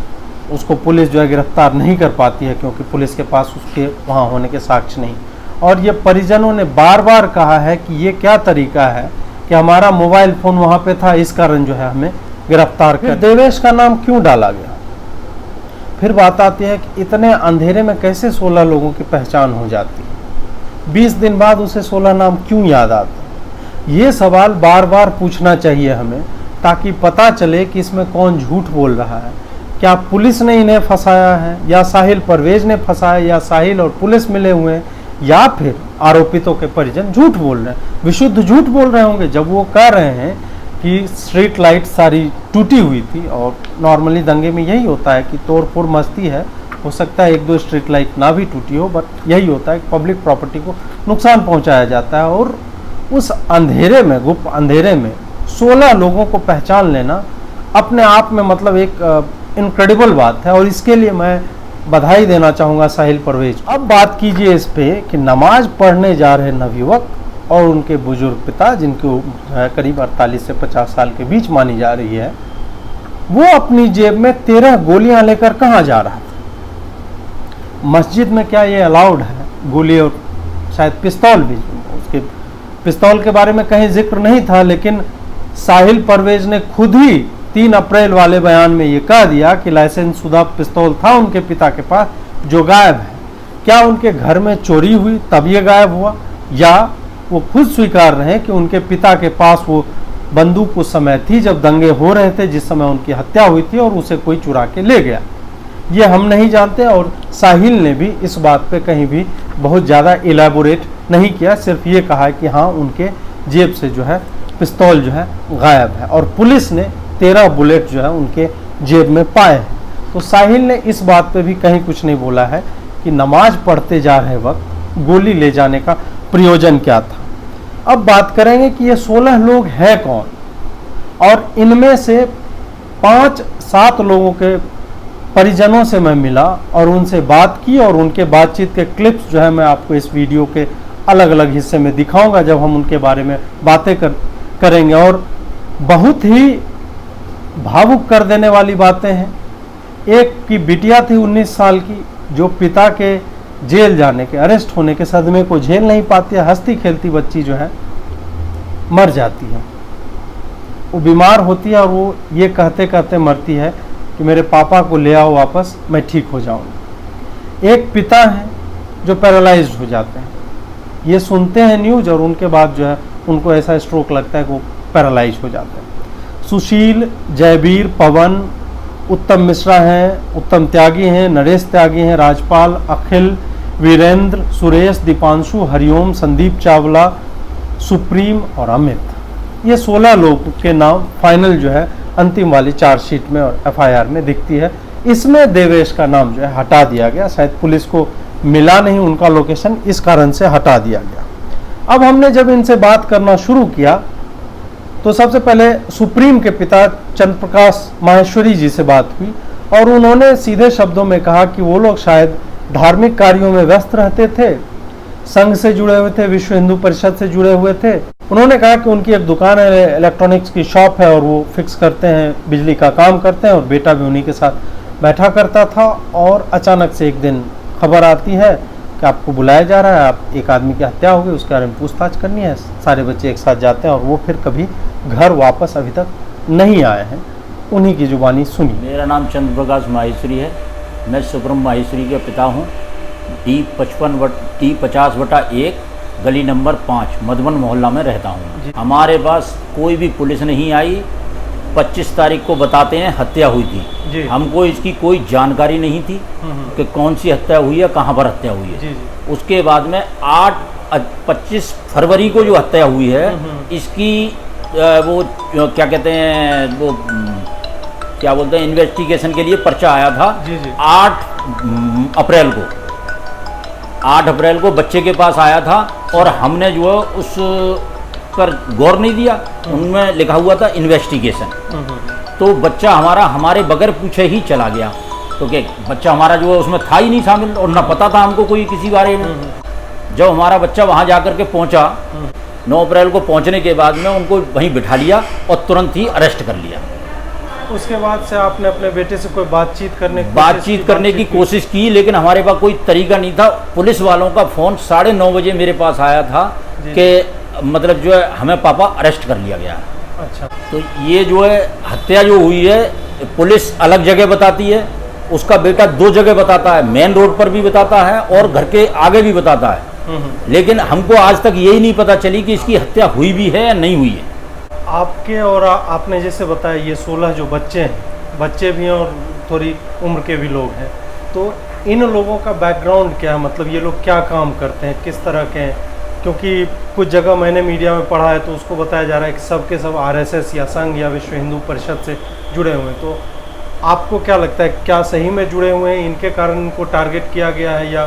उसको पुलिस जो है गिरफ्तार नहीं कर पाती है क्योंकि पुलिस के पास उसके वहाँ होने के साक्ष्य नहीं। और ये परिजनों ने बार बार कहा है कि ये क्या तरीका है कि हमारा मोबाइल फ़ोन वहाँ पे था, इस कारण जो है हमें गिरफ्तार कर। देवेश का नाम क्यों डाला गया? फिर बात आती है कि इतने अंधेरे में कैसे 16 लोगों की पहचान हो जाती है, 20 दिन बाद उसे 16 नाम क्यों याद आते? ये सवाल बार बार पूछना चाहिए हमें, ताकि पता चले कि इसमें कौन झूठ बोल रहा है। क्या पुलिस ने इन्हें फंसाया है, या साहिल परवेज ने फंसाया, या साहिल और पुलिस मिले हुए हैं, या फिर आरोपितों के परिजन झूठ बोल रहे हैं, विशुद्ध झूठ बोल रहे होंगे जब वो कह रहे हैं कि स्ट्रीट लाइट सारी टूटी हुई थी। और नॉर्मली दंगे में यही होता है कि तोड़ फोड़ मस्ती है, हो सकता है 1-2 स्ट्रीट लाइट ना भी टूटी हो, बट यही होता है कि पब्लिक प्रॉपर्टी को नुकसान पहुंचाया जाता है। और उस अंधेरे में, गुप्त अंधेरे में 16 लोगों को पहचान लेना अपने आप में मतलब एक इनक्रेडिबल बात है, और इसके लिए मैं बधाई देना चाहूँगा साहिल परवेज। अब बात कीजिए इस पे कि नमाज पढ़ने जा रहे नवयुवक और उनके बुजुर्ग पिता, जिनकी उम्र करीब 48 से 50 साल के बीच मानी जा रही है, वो अपनी जेब में 13 गोलियां लेकर कहाँ जा रहा था? मस्जिद में क्या ये अलाउड है? गोली और शायद पिस्तौल भी, उसके पिस्तौल के बारे में कहीं जिक्र नहीं था, लेकिन साहिल परवेज ने खुद ही 3 अप्रैल वाले बयान में ये कह दिया कि लाइसेंस शुदा पिस्तौल था उनके पिता के पास जो गायब है। क्या उनके घर में चोरी हुई तब ये गायब हुआ, या वो खुद स्वीकार रहे हैं कि उनके पिता के पास वो बंदूक उस समय थी जब दंगे हो रहे थे, जिस समय उनकी हत्या हुई थी, और उसे कोई चुरा के ले गया? ये हम नहीं जानते, और साहिल ने भी इस बात पे कहीं भी बहुत ज़्यादा इलेबोरेट नहीं किया, सिर्फ ये कहा कि हाँ उनके जेब से जो है पिस्तौल जो है गायब है, और पुलिस ने 13 बुलेट जो है उनके जेब में पाए हैं। तो साहिल ने इस बात पे भी कहीं कुछ नहीं बोला है कि नमाज पढ़ते जा रहे वक्त गोली ले जाने का प्रयोजन क्या था। अब बात करेंगे कि ये 16 लोग हैं कौन, और इनमें से 5-7 लोगों के परिजनों से मैं मिला और उनसे बात की, और उनके बातचीत के क्लिप्स जो है मैं आपको इस वीडियो के अलग अलग हिस्से में दिखाऊंगा जब हम उनके बारे में बातें करेंगे। और बहुत ही भावुक कर देने वाली बातें हैं। एक की बिटिया थी 19 साल की, जो पिता के जेल जाने के, अरेस्ट होने के सदमे को झेल नहीं पाती है। हंसती खेलती बच्ची जो है मर जाती है, वो बीमार होती है, और वो ये कहते कहते मरती है कि मेरे पापा को ले आओ वापस, मैं ठीक हो जाऊंगी। एक पिता है जो पैरालाइज्ड हो जाते हैं, ये सुनते हैं न्यूज़ और उनके बाद जो है उनको ऐसा स्ट्रोक लगता है कि वो पैरालाइज हो जाते हैं। सुशील, जयवीर, पवन, उत्तम मिश्रा हैं, उत्तम त्यागी हैं, नरेश त्यागी हैं, राजपाल, अखिल, वीरेंद्र, सुरेश, दीपांशु, हरिओम, संदीप चावला, सुप्रीम और अमित। ये 16 लोग के नाम फाइनल जो है अंतिम वाली चार्जशीट में और एफआईआर में दिखती है। इसमें देवेश का नाम जो है हटा दिया गया, शायद पुलिस को मिला नहीं उनका लोकेशन, इस कारण से हटा दिया गया। अब हमने जब इनसे बात करना शुरू किया तो सबसे पहले सुप्रीम के पिता चंद्रप्रकाश माहेश्वरी जी से बात हुई, और उन्होंने सीधे शब्दों में कहा कि वो लोग शायद धार्मिक कार्यों में व्यस्त रहते थे, संघ से जुड़े हुए थे, विश्व हिंदू परिषद से जुड़े हुए थे। उन्होंने कहा कि उनकी एक दुकान है, इलेक्ट्रॉनिक्स की शॉप है, और वो फिक्स करते हैं, बिजली का काम करते हैं, और बेटा भी उन्हीं के साथ बैठा करता था। और अचानक से एक दिन खबर आती है कि आपको बुलाया जा रहा है, आप एक आदमी की हत्या हो गई, उसके बारे में पूछताछ करनी है। सारे बच्चे एक साथ जाते हैं, और वो फिर कभी घर वापस अभी तक नहीं आए हैं। उन्हीं की जुबानी सुनी। मेरा नाम चंद्रप्रकाश माहेश्वरी है, मैं सुब्रम माहेश्वरी के पिता हूँ। D50/1 गली नंबर 5 मधुबन मोहल्ला में रहता हूँ। हमारे पास कोई भी पुलिस नहीं आई, 25 तारीख को बताते हैं हत्या हुई जी। थी। हमको इसकी कोई जानकारी नहीं थी कि कौन सी हत्या हुई है, कहाँ पर हत्या हुई है। जी जी। उसके बाद में 25 फरवरी को जो हत्या हुई है, इसकी वो क्या कहते हैं, वो क्या बोलते हैं, इन्वेस्टिगेशन के लिए पर्चा आया था। जी जी। 8 अप्रैल को बच्चे के पास आया था और हमने जो है उस पर गौर नहीं दिया। उनमें लिखा हुआ था इन्वेस्टिगेशन। तो बच्चा हमारा हमारे बगैर पूछे ही चला गया, तो क्या बच्चा हमारा जो है उसमें था ही नहीं शामिल और ना पता था हमको कोई किसी बारे में। जब हमारा बच्चा वहाँ जाकर के पहुँचा 9 अप्रैल को, पहुँचने के बाद में उनको वहीं बिठा लिया और तुरंत ही अरेस्ट कर लिया। उसके बाद से आपने अपने बेटे से कोई बातचीत करने की कोशिश की, लेकिन हमारे पास कोई तरीका नहीं था। पुलिस वालों का फ़ोन 9:30 बजे मेरे पास आया था कि मतलब जो है हमें पापा अरेस्ट कर लिया गया। अच्छा। तो ये जो है हत्या जो हुई है, पुलिस अलग जगह बताती है, उसका बेटा 2 जगह बताता है, मेन रोड पर भी बताता है और घर के आगे भी बताता है। लेकिन हमको आज तक यही नहीं पता चली कि इसकी हत्या हुई भी है या नहीं हुई है। आपके और आपने जैसे बताया ये 16 जो बच्चे हैं, बच्चे भी हैं और थोड़ी उम्र के भी लोग हैं, तो इन लोगों का बैकग्राउंड क्या है? मतलब ये लोग क्या काम करते हैं, किस तरह के हैं? क्योंकि कुछ जगह मैंने मीडिया में पढ़ा है तो उसको बताया जा रहा है कि सब के सब RSS या संघ या विश्व हिंदू परिषद से जुड़े हुए हैं। तो आपको क्या लगता है, क्या सही में जुड़े हुए हैं, इनके कारण इनको टारगेट किया गया है या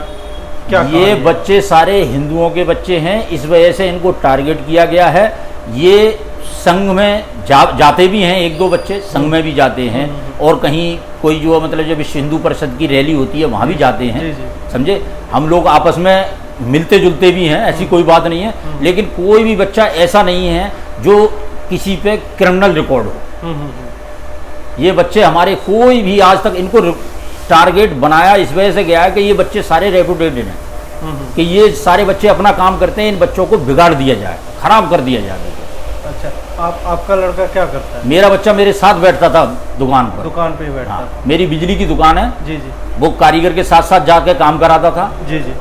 क्या? ये बच्चे सारे हिंदुओं के बच्चे हैं, इस वजह से इनको टारगेट किया गया है। ये संघ में जाते भी हैं, 1-2 बच्चे संघ में भी जाते हैं और कहीं कोई जो मतलब जो विश्व हिंदू परिषद की रैली होती है वहाँ भी जाते हैं। समझे, हम लोग आपस में मिलते जुलते भी हैं, ऐसी कोई बात नहीं है। लेकिन कोई भी बच्चा ऐसा नहीं है जो किसी पे क्रिमिनल रिकॉर्ड हो। ये बच्चे हमारे कोई भी आज तक इनको टारगेट बनाया इस वजह से गया है कि ये बच्चे सारे रेपुटेटेड हैं, कि ये सारे बच्चे अपना काम करते हैं, इन बच्चों को बिगाड़ दिया जाए, खराब कर दिया जाए। अच्छा, आपका लड़का क्या करता है? मेरा बच्चा मेरे साथ बैठता था दुकान पर। दुकान पे ही बैठता हाँ, था। मेरी बिजली की दुकान है। जी जी। वो कारीगर के साथ साथ जाके काम कराता था। जी जी।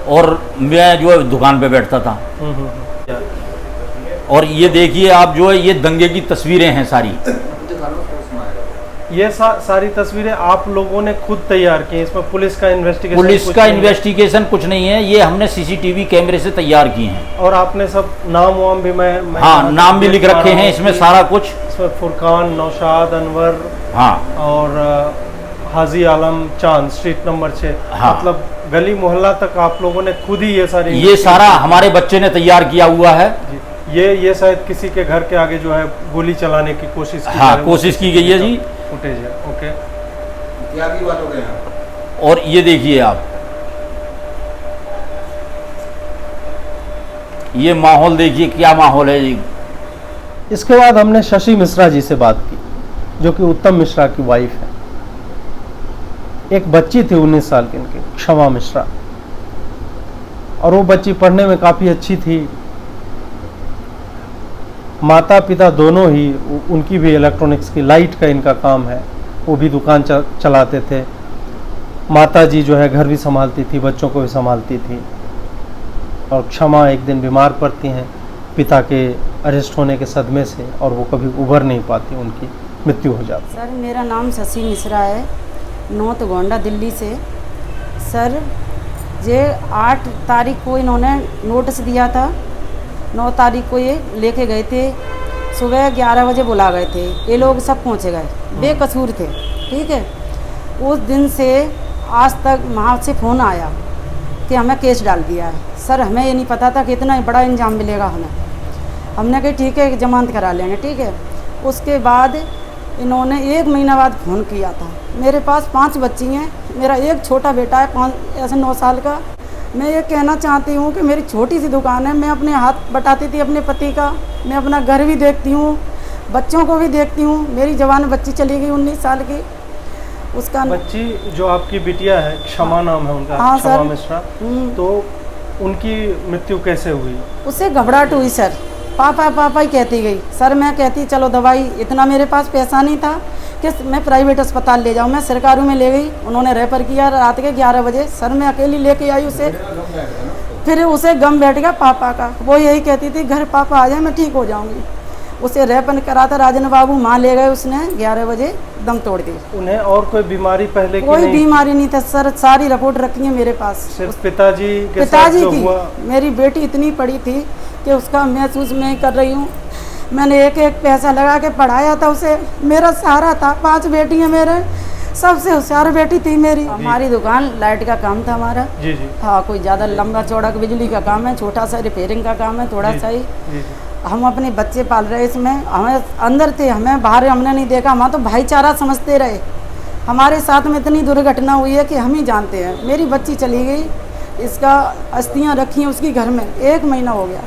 और मैं जो है दुकान पे बैठता था। और ये देखिए आप, जो है ये दंगे की तस्वीरें हैं सारी। ये सारी तस्वीरें आप लोगों ने खुद तैयार की? इसमें पुलिस का इन्वेस्टिगेशन कुछ नहीं है, ये हमने CCTV कैमरे से तैयार की हैं। और आपने सब नाम वाम भी मैं हाँ, नाम भी लिख रखे हैं इसमें सारा कुछ। इसमें फुरकान, नौशाद, अनवर, हाँ, और हाजी आलम, चांद, स्ट्रीट नंबर 6। हाँ। मतलब गली मोहल्ला तक आप लोगों ने खुद ही ये सारा हमारे बच्चे ने तैयार किया हुआ है। ये शायद किसी के घर के आगे जो है गोली चलाने की कोशिश की। हाँ, कोशिश की गई है जी। फुटेज है। ओके। और ये देखिए आप, ये माहौल देखिए, क्या माहौल है जी। इसके बाद हमने शशि मिश्रा जी से बात की, जो कि उत्तम मिश्रा की वाइफ है। एक बच्ची थी 19 साल की इनकी, क्षमा मिश्रा, और वो बच्ची पढ़ने में काफ़ी अच्छी थी। माता पिता दोनों ही, उनकी भी इलेक्ट्रॉनिक्स की लाइट का इनका काम है, वो भी दुकान चलाते थे। माता जी जो है घर भी संभालती थी, बच्चों को भी संभालती थी। और क्षमा एक दिन बीमार पड़ती हैं पिता के अरेस्ट होने के सदमे से, और वो कभी उभर नहीं पाती, उनकी मृत्यु हो जाती है। सर, मेरा नाम शशि मिश्रा है, नॉर्थ गोंडा, दिल्ली से। सर, ये 8 तारीख को इन्होंने नोटिस दिया था। 9 तारीख को ये लेके गए थे, सुबह 11 बजे बुला गए थे। ये लोग सब पहुँच गए, बेकसूर थे, ठीक है। उस दिन से आज तक वहाँ से फ़ोन आया कि हमें केस डाल दिया है। सर, हमें ये नहीं पता था कि इतना बड़ा इंजाम मिलेगा हमें। हमने कहा ठीक है, जमानत करा लेंगे, ठीक है। उसके बाद इन्होंने 1 महीना बाद फ़ोन किया था। मेरे पास 5 बच्ची हैं, मेरा एक छोटा बेटा है 9 साल का। मैं ये कहना चाहती हूँ कि मेरी छोटी सी दुकान है, मैं अपने हाथ बटाती थी अपने पति का, मैं अपना घर भी देखती हूँ, बच्चों को भी देखती हूँ। मेरी जवान बच्ची चली गई 19 साल की। उसका बच्ची जो आपकी बिटिया है, क्षमा नाम है उनका, हाँ क्षमा सर। मिश्रा, तो उनकी मृत्यु कैसे हुई? उससे घबराहट हुई सर, पापा पापा ही कहती गई। सर, मैं कहती चलो दवाई, इतना मेरे पास पैसा नहीं था कि मैं प्राइवेट अस्पताल ले जाऊँ। मैं सरकारी में ले गई, उन्होंने रेफर किया रात के 11 बजे। सर, मैं अकेली लेके आई उसे, फिर उसे गम बैठ गया पापा का। वो यही कहती थी घर पापा आ जाए मैं ठीक हो जाऊँगी। उसे रेपन करा था राजन बाबू, माँ ले गए, उसने 11 बजे दम तोड़ दी। उन्हें और कोई बीमारी पहले की कोई नहीं? बीमारी नहीं था सर, सारी रिपोर्ट रखी है मेरे पास। सिर्फ पिताजी के साथ पिताजी जो की, हुआ? मेरी बेटी इतनी पड़ी थी कि उसका महसूस मैं कर रही हूँ। मैंने एक एक पैसा लगा के पढ़ाया था उसे, मेरा सहारा था। 5 बेटी हैं मेरे, सबसे होशियार बेटी थी मेरी। हमारी दुकान लाइट का काम था हमारा। जी जी हाँ, कोई ज़्यादा लंबा चौड़ा बिजली का काम है, छोटा सा रिपेयरिंग का काम है, थोड़ा सा ही। जी जी। हम अपने बच्चे पाल रहे इसमें, हमें अंदर थे, हमें बाहर हमने नहीं देखा, हम तो भाईचारा समझते रहे। हमारे साथ में इतनी दुर्घटना हुई है कि हम ही जानते हैं। मेरी बच्ची चली गई, इसका अस्थियाँ रखी हैं उसकी घर में, 1 महीना हो गया।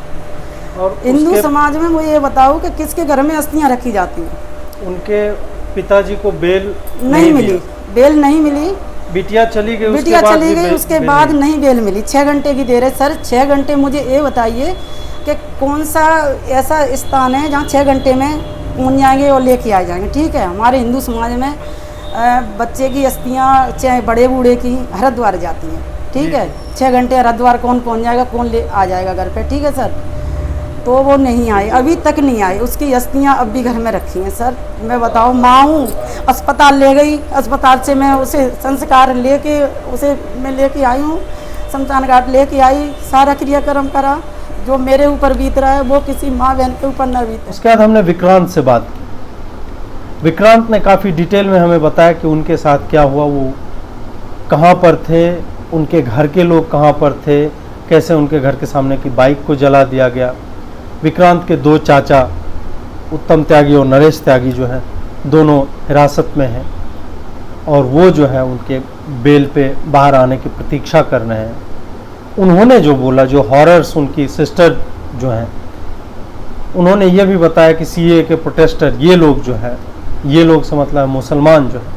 और हिंदू समाज में वो ये बताओ कि किसके घर में अस्थियाँ रखी जाती हैं? उनके पिताजी को बेल नहीं मिली, बेल नहीं मिली। बिटिया चली गई, उसके बिटिया बाद चली भी गई, बेल- उसके बेल बाद नहीं। नहीं बेल मिली। 6 घंटे की देर है सर, 6 घंटे। मुझे ये बताइए कि कौन सा ऐसा स्थान है जहाँ 6 घंटे में पहुँच जाएंगे और लेके आ जाएंगे? ठीक है, हमारे हिंदू समाज में बच्चे की अस्थियाँ चाहे बड़े बूढ़े की हरिद्वार जाती हैं, ठीक है। 6 घंटे हरिद्वार कौन पहुँच जाएगा, कौन ले आ जाएगा घर पे? ठीक है सर, तो वो नहीं आए, अभी तक नहीं आए। उसकी अस्थियाँ अब भी घर में रखी हैं सर। मैं बताओ, माँ हूँ, अस्पताल ले गई, अस्पताल से मैं उसे संस्कार लेके उसे मैं लेके आई हूँ, शमशान घाट लेके आई, सारा क्रियाक्रम करा। जो मेरे ऊपर बीत रहा है वो किसी माँ बहन के ऊपर न बीते। उसके बाद हमने विक्रांत से बात की। विक्रांत ने काफ़ी डिटेल में हमें बताया कि उनके साथ क्या हुआ, वो कहाँ पर थे, उनके घर के लोग कहाँ पर थे, कैसे उनके घर के सामने की बाइक को जला दिया गया। विक्रांत के 2 चाचा उत्तम त्यागी और नरेश त्यागी जो हैं, दोनों हिरासत में हैं और वो जो है उनके बेल पे बाहर आने की प्रतीक्षा कर रहे हैं। उन्होंने जो बोला, जो हॉरर्स उनकी सिस्टर जो हैं, उन्होंने ये भी बताया कि सीए के प्रोटेस्टर ये लोग जो है, ये लोग से मतलब मुसलमान जो है,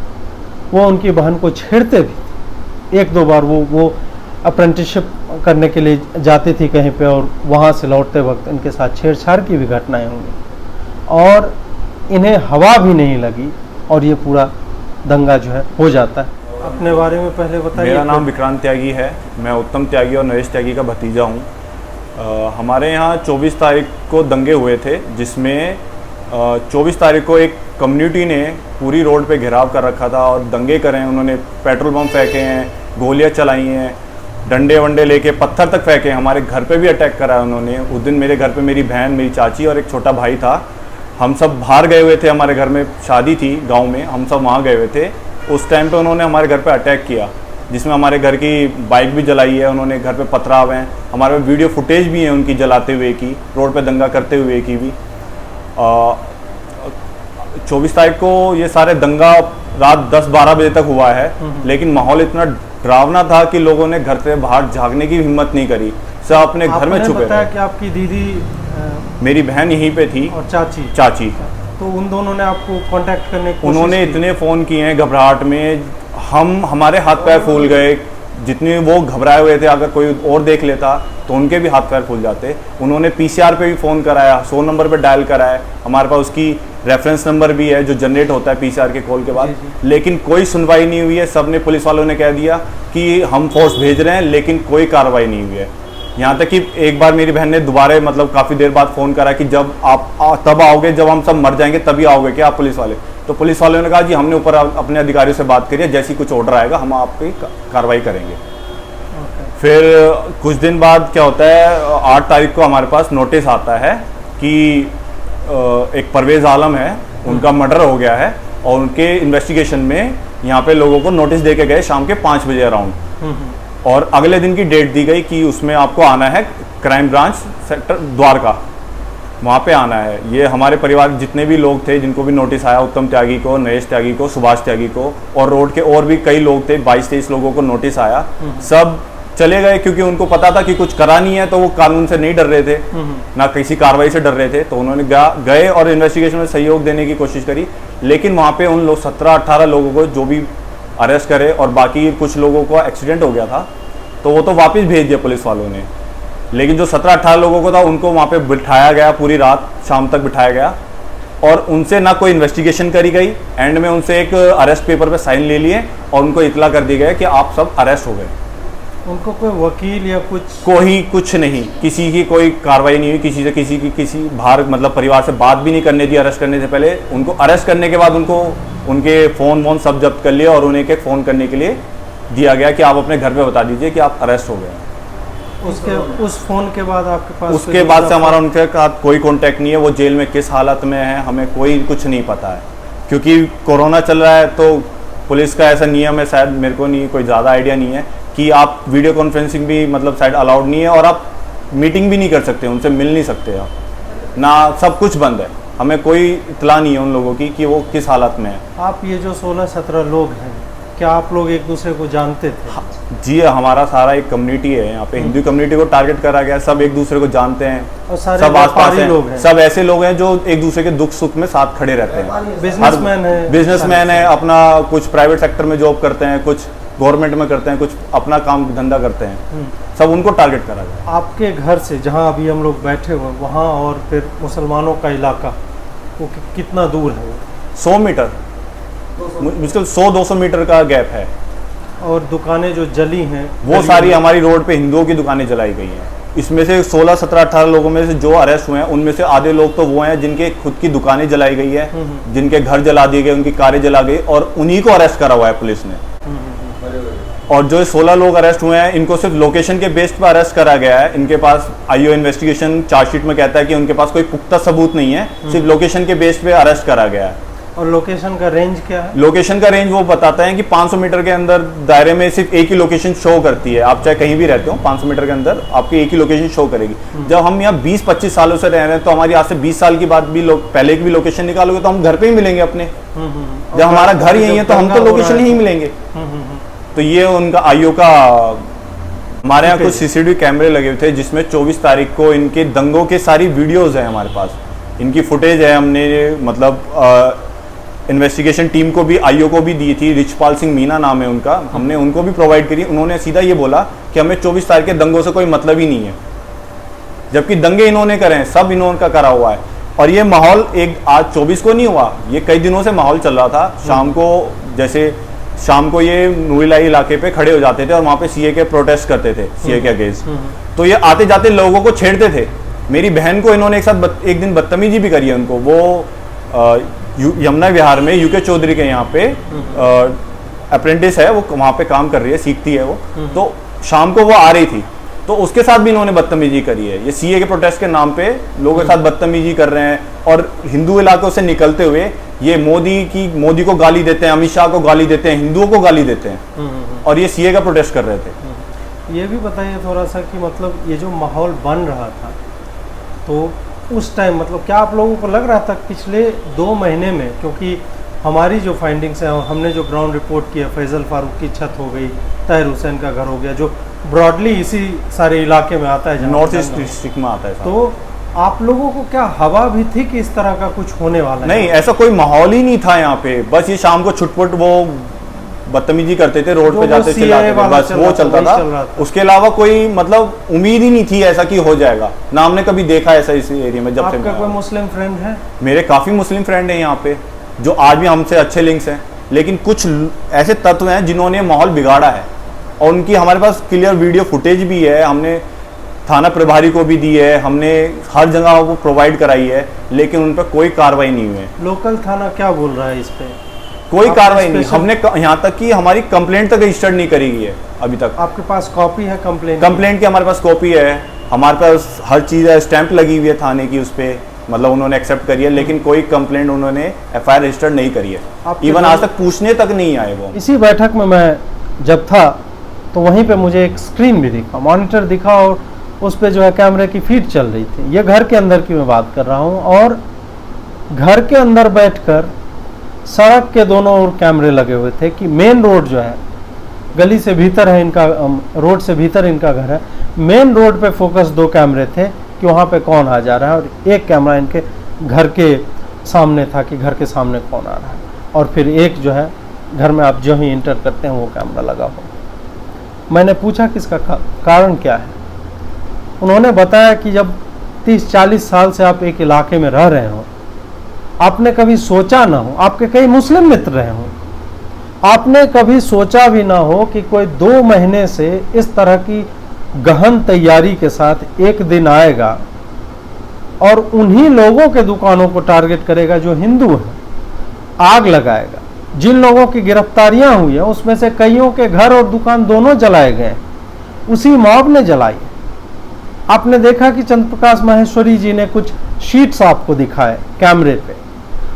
वो उनकी बहन को छेड़ते भी थे। 1-2 बार वो अप्रेंटिसशिप करने के लिए जाती थी कहीं पे और वहाँ से लौटते वक्त इनके साथ छेड़छाड़ की भी घटनाएं हुई और इन्हें हवा भी नहीं लगी और ये पूरा दंगा जो है हो जाता है। अपने बारे में पहले बताइए। मेरा नाम विक्रांत त्यागी है, मैं उत्तम त्यागी और नरेश त्यागी का भतीजा हूँ। हमारे यहाँ 24 तारीख को दंगे हुए थे, जिसमें 24 तारीख को एक कम्युनिटी ने पूरी रोड पे घेराव कर रखा था और दंगे करे हैं। उन्होंने पेट्रोल बम फेंके हैं, गोलियां चलाई हैं, डंडे वंडे लेके पत्थर तक फेंके। हमारे घर पे भी अटैक करा है उन्होंने। उस दिन मेरे घर पे मेरी बहन, मेरी चाची और एक छोटा भाई था। हम सब बाहर गए हुए थे, हमारे घर में शादी थी गांव में, हम सब वहाँ गए हुए थे। उस टाइम पे उन्होंने हमारे घर पे अटैक किया, जिसमें हमारे घर की बाइक भी जलाई है उन्होंने, घर पे पथराव हैं। हमारे पास वीडियो फुटेज भी है उनकी जलाते हुए की, रोड पे दंगा करते हुए की भी। 24 तारीख को ये सारे दंगा रात 10-12 बजे तक हुआ है, लेकिन माहौल इतना डरावना था कि लोगों ने घर से बाहर झाँकने की हिम्मत नहीं करी, सब अपने घर में छुपे रहे। कि आपकी दीदी मेरी बहन यहीं पे थी और चाची, तो उन दोनों ने आपको कांटेक्ट करने की उन्होंने इतने फ़ोन किए हैं घबराहट में, हमारे हाथ पैर फूल गए। जितने वो घबराए हुए थे, अगर कोई और देख लेता तो उनके भी हाथ पैर फूल जाते। उन्होंने पीसीआर पे भी फ़ोन कराया, 100 नंबर पे डायल कराया। हमारे पास उसकी रेफरेंस नंबर भी है जो जनरेट होता है पीसीआर के कॉल के बाद, लेकिन कोई सुनवाई नहीं हुई है। सब ने, पुलिस वालों ने कह दिया कि हम फोर्स भेज रहे हैं, लेकिन कोई कार्रवाई नहीं हुई है। यहाँ तक कि एक बार मेरी बहन ने दोबारा मतलब काफ़ी देर बाद फ़ोन करा कि जब आप तब आओगे जब हम सब मर जाएंगे, तभी आओगे क्या आप पुलिस वाले? तो पुलिस वालों ने कहा जी हमने ऊपर अपने अधिकारियों से बात करिए, जैसी कुछ ऑर्डर आएगा हम आप पे कार्रवाई करेंगे। फिर कुछ दिन बाद क्या होता है, 8 तारीख को हमारे पास नोटिस आता है कि एक परवेज़ आलम है, उनका मर्डर हो गया है और उनके इन्वेस्टिगेशन में यहाँ पे लोगों को नोटिस दे के गए शाम के 5 बजे अराउंड, और अगले दिन की डेट दी गई कि उसमें आपको आना है क्राइम ब्रांच सेक्टर द्वारका, वहाँ पे आना है। ये हमारे परिवार के जितने भी लोग थे जिनको भी नोटिस आया, उत्तम त्यागी को, नरेश त्यागी को, सुभाष त्यागी को, और रोड के और भी कई लोग थे, 22-23 लोगों को नोटिस आया। सब चले गए क्योंकि उनको पता था कि कुछ करा नहीं है, तो वो कानून से नहीं डर रहे थे, ना किसी कार्रवाई से डर रहे थे। तो उन्होंने गए और इन्वेस्टिगेशन में सहयोग देने की कोशिश करी, लेकिन वहाँ पे उन लोग 17-18 लोगों को जो भी अरेस्ट करे, और बाकी कुछ लोगों को एक्सीडेंट हो गया था तो वो तो वापस भेज दिया पुलिस वालों ने। लेकिन जो 17-18 लोगों को था उनको वहाँ पे बिठाया गया, पूरी रात शाम तक बिठाया गया, और उनसे ना कोई इन्वेस्टिगेशन करी गई। एंड में उनसे एक अरेस्ट पेपर पे साइन ले लिए और उनको इतला कर दिया गया कि आप सब अरेस्ट हो गए। उनको कोई वकील या कुछ नहीं, किसी की कोई कार्रवाई नहीं हुई, किसी बाहर मतलब परिवार से बात भी नहीं करने दी अरेस्ट करने से पहले। उनको अरेस्ट करने के बाद उनको उनके फ़ोन वोन सब जब्त कर लिया और उन्हें फ़ोन करने के लिए दिया गया कि आप अपने घर पे बता दीजिए कि आप अरेस्ट हो गए। उस फ़ोन के बाद आपके पास उसके बाद से हमारा उनके साथ कोई कांटेक्ट नहीं है। वो जेल में किस हालत में है हमें कोई कुछ नहीं पता है, क्योंकि कोरोना चल रहा है तो पुलिस का ऐसा नियम है, शायद मेरे को नहीं कोई ज़्यादा आइडिया नहीं है कि आप वीडियो कॉन्फ्रेंसिंग भी मतलब शायद अलाउड नहीं है और आप मीटिंग भी नहीं कर सकते, उनसे मिल नहीं सकते आप ना, सब कुछ बंद है। हमें कोई इत्तला नहीं है उन लोगों की कि वो किस हालत में है। आप ये जो 16-17 लोग हैं, क्या आप लोग एक दूसरे को जानते थे? जी, हमारा सारा एक कम्युनिटी है यहाँ पे, हिंदू कम्युनिटी को टारगेट करा गया है। सब एक दूसरे को जानते हैं और सारे सब आसपास लोग हैं। सब ऐसे लोग हैं जो एक दूसरे के दुख सुख में साथ खड़े रहते हैं। बिजनेसमैन है, अपना कुछ प्राइवेट सेक्टर में जॉब करते हैं, कुछ गवर्नमेंट में करते हैं, कुछ अपना काम धंधा करते हैं, सब उनको टारगेट करा गया। आपके घर से जहाँ अभी हम लोग बैठे हुए वहाँ और फिर मुसलमानों का इलाका वो कितना दूर है? 100 मीटर, मुश्किल 100-200 मीटर का गैप है। और दुकानें जो जली हैं वो सारी हमारी रोड पे हिंदुओं की दुकानें जलाई गई हैं। इसमें से 16, 17, 18 लोगों में से जो अरेस्ट हुए हैं उनमें से आधे लोग तो वो हैं जिनके खुद की दुकानें जलाई गई है, जिनके घर जला दिए गए, उनकी कारें जला गई और उन्हीं को अरेस्ट करा हुआ है पुलिस ने। और जो 16 लोग अरेस्ट हुए हैं इनको सिर्फ लोकेशन के बेस पर अरेस्ट करा गया है। इनके पास आईओ इन्वेस्टिगेशन चार्जशीट में कहता है कि उनके पास कोई पुख्ता सबूत नहीं है, सिर्फ लोकेशन के बेस पे अरेस्ट करा गया है। और लोकेशन का रेंज क्या है? लोकेशन का रेंज वो बताता है कि 500 मीटर के अंदर दायरे में सिर्फ एक ही लोकेशन शो करती है। आप चाहे कहीं भी रहते हो 500 मीटर के अंदर आपकी एक ही लोकेशन शो करेगी। जब हम यहाँ 20-25 सालों से रह रहे हैं तो हमारी आज से 20 साल की बाद भी पहले की भी लोकेशन निकालोगे तो हम घर पे ही मिलेंगे अपने। जब हमारा घर यही है तो हम तो लोकेशन ही मिलेंगे। तो ये उनका आईओ का, हमारे यहाँ कुछ सीसीटीवी कैमरे लगे हुए थे जिसमें 24 तारीख को इनके दंगों के सारी वीडियोज है हमारे पास, इनकी फुटेज है। हमने मतलब इन्वेस्टिगेशन टीम को भी, आईओ को भी दी थी, रिचपाल सिंह मीना नाम है उनका, हमने उनको भी प्रोवाइड करी। उन्होंने सीधा ये बोला कि हमें 24 तारीख के दंगों से कोई मतलब ही नहीं है, जबकि दंगे इन्होंने करे हैं, सब इन्होंने का करा हुआ है। और ये माहौल एक आज 24 को नहीं हुआ, ये कई दिनों से माहौल चल रहा था। शाम को जैसे शाम को ये नूरीलाई इलाके पे खड़े हो जाते थे और वहाँ पे सीए के प्रोटेस्ट करते थे, सीए के अगेंस्ट। तो ये आते जाते लोगों को छेड़ते थे। मेरी बहन को इन्होंने एक दिन बदतमीजी भी करी है उनको। वो यमुना विहार में यूके चौधरी के यहाँ पे अप्रेंटिस है, वो वहाँ पे काम कर रही है, सीखती है वो। तो शाम को वो आ रही थी तो उसके साथ भी इन्होंने बदतमीजी करी है। ये सीए के प्रोटेस्ट के नाम पे लोगों के साथ बदतमीजी कर रहे हैं और हिंदू इलाकों से निकलते हुए ये मोदी को गाली देते हैं, अमित शाह को गाली देते हैं, हिंदुओं को गाली देते हैं और ये सीए का प्रोटेस्ट कर रहे थे। ये भी बताइए थोड़ा सा कि मतलब ये जो माहौल बन रहा था तो उस टाइम मतलब क्या आप लोगों को लग रहा था पिछले 2 महीने में, क्योंकि हमारी जो फाइंडिंग्स हैं और हमने जो ग्राउंड रिपोर्ट किया, फैजल फारूक की छत हो गई, ताहिर हुसैन का घर हो गया, जो ब्रॉडली इसी सारे इलाके में आता है, नॉर्थ ईस्ट डिस्ट्रिक्ट में आता है, तो आप लोगों को क्या हवा भी थी कि इस तरह का कुछ होने वाला नहीं, ऐसा कोई माहौल ही नहीं था यहाँ पे। बस ये शाम को छुटपुट वो बदतमीजी करते थे, रोड पे जाते चिल्लाते थे, बस वो चलता था। उसके अलावा कोई मतलब उम्मीद ही नहीं थी ऐसा कि हो जाएगा ना। हमने कभी देखा ऐसा इस एरिया में। जब आपका कोई मुस्लिम फ्रेंड है? मेरे काफ़ी मुस्लिम फ्रेंड हैं यहाँ पे जो आज भी हमसे अच्छे लिंक्स हैं, लेकिन कुछ ऐसे तत्व हैं जिन्होंने माहौल बिगाड़ा है और उनकी हमारे पास क्लियर वीडियो फुटेज भी है। हमने थाना प्रभारी को भी दी है, हमने हर जगह को प्रोवाइड कराई है, लेकिन उन पर कोई कार्रवाई नहीं हुई है। लोकल थाना क्या बोल रहा है इस पे? कोई कार्रवाई नहीं। हमने यहाँ तक कि हमारी कंप्लेंट तक रजिस्टर्ड नहीं करी गई है अभी तक। आपके पास कॉपी है कंप्लेंट की? हमारे पास कॉपी है, हमारे पास हर चीज़ है, स्टैंप लगी हुई है थाने की, उस पर मतलब उन्होंने एक्सेप्ट करी है, लेकिन कोई कंप्लेंट उन्होंने एफआईआर रजिस्टर्ड नहीं करी है। इवन आज तक पूछने तक नहीं आए वो। इसी बैठक में मैं जब था तो वहीं पे मुझे एक स्क्रीन भी दिखा, मॉनिटर दिखा और उस पे जो है कैमरे की फीड चल रही थी। ये घर के अंदर की मैं बात कर रहा हूँ और घर के अंदर बैठकर सड़क के दोनों ओर कैमरे लगे हुए थे कि मेन रोड जो है, गली से भीतर है इनका, रोड से भीतर इनका घर है, मेन रोड पे फोकस 2 कैमरे थे कि वहाँ पे कौन आ जा रहा है, और एक कैमरा इनके घर के सामने था कि घर के सामने कौन आ रहा है, और फिर एक जो है घर में आप जो ही इंटर करते हैं वो कैमरा लगा हो। मैंने पूछा कि इसका कारण क्या है। उन्होंने बताया कि जब 30-40 साल से आप एक इलाके में रह रहे हो, आपने कभी सोचा ना हो, आपके कई मुस्लिम मित्र रहे हों, आपने कभी सोचा भी ना हो कि कोई 2 महीने से इस तरह की गहन तैयारी के साथ एक दिन आएगा और उन्हीं लोगों के दुकानों को टारगेट करेगा जो हिंदू हैं, आग लगाएगा। जिन लोगों की गिरफ्तारियां हुई हैं उसमें से कईयों के घर और दुकान दोनों जलाए गए, उसी मॉब ने जलाई। आपने देखा कि चंद्रप्रकाश माहेश्वरी जी ने कुछ शीट्स आपको दिखाए कैमरे पे,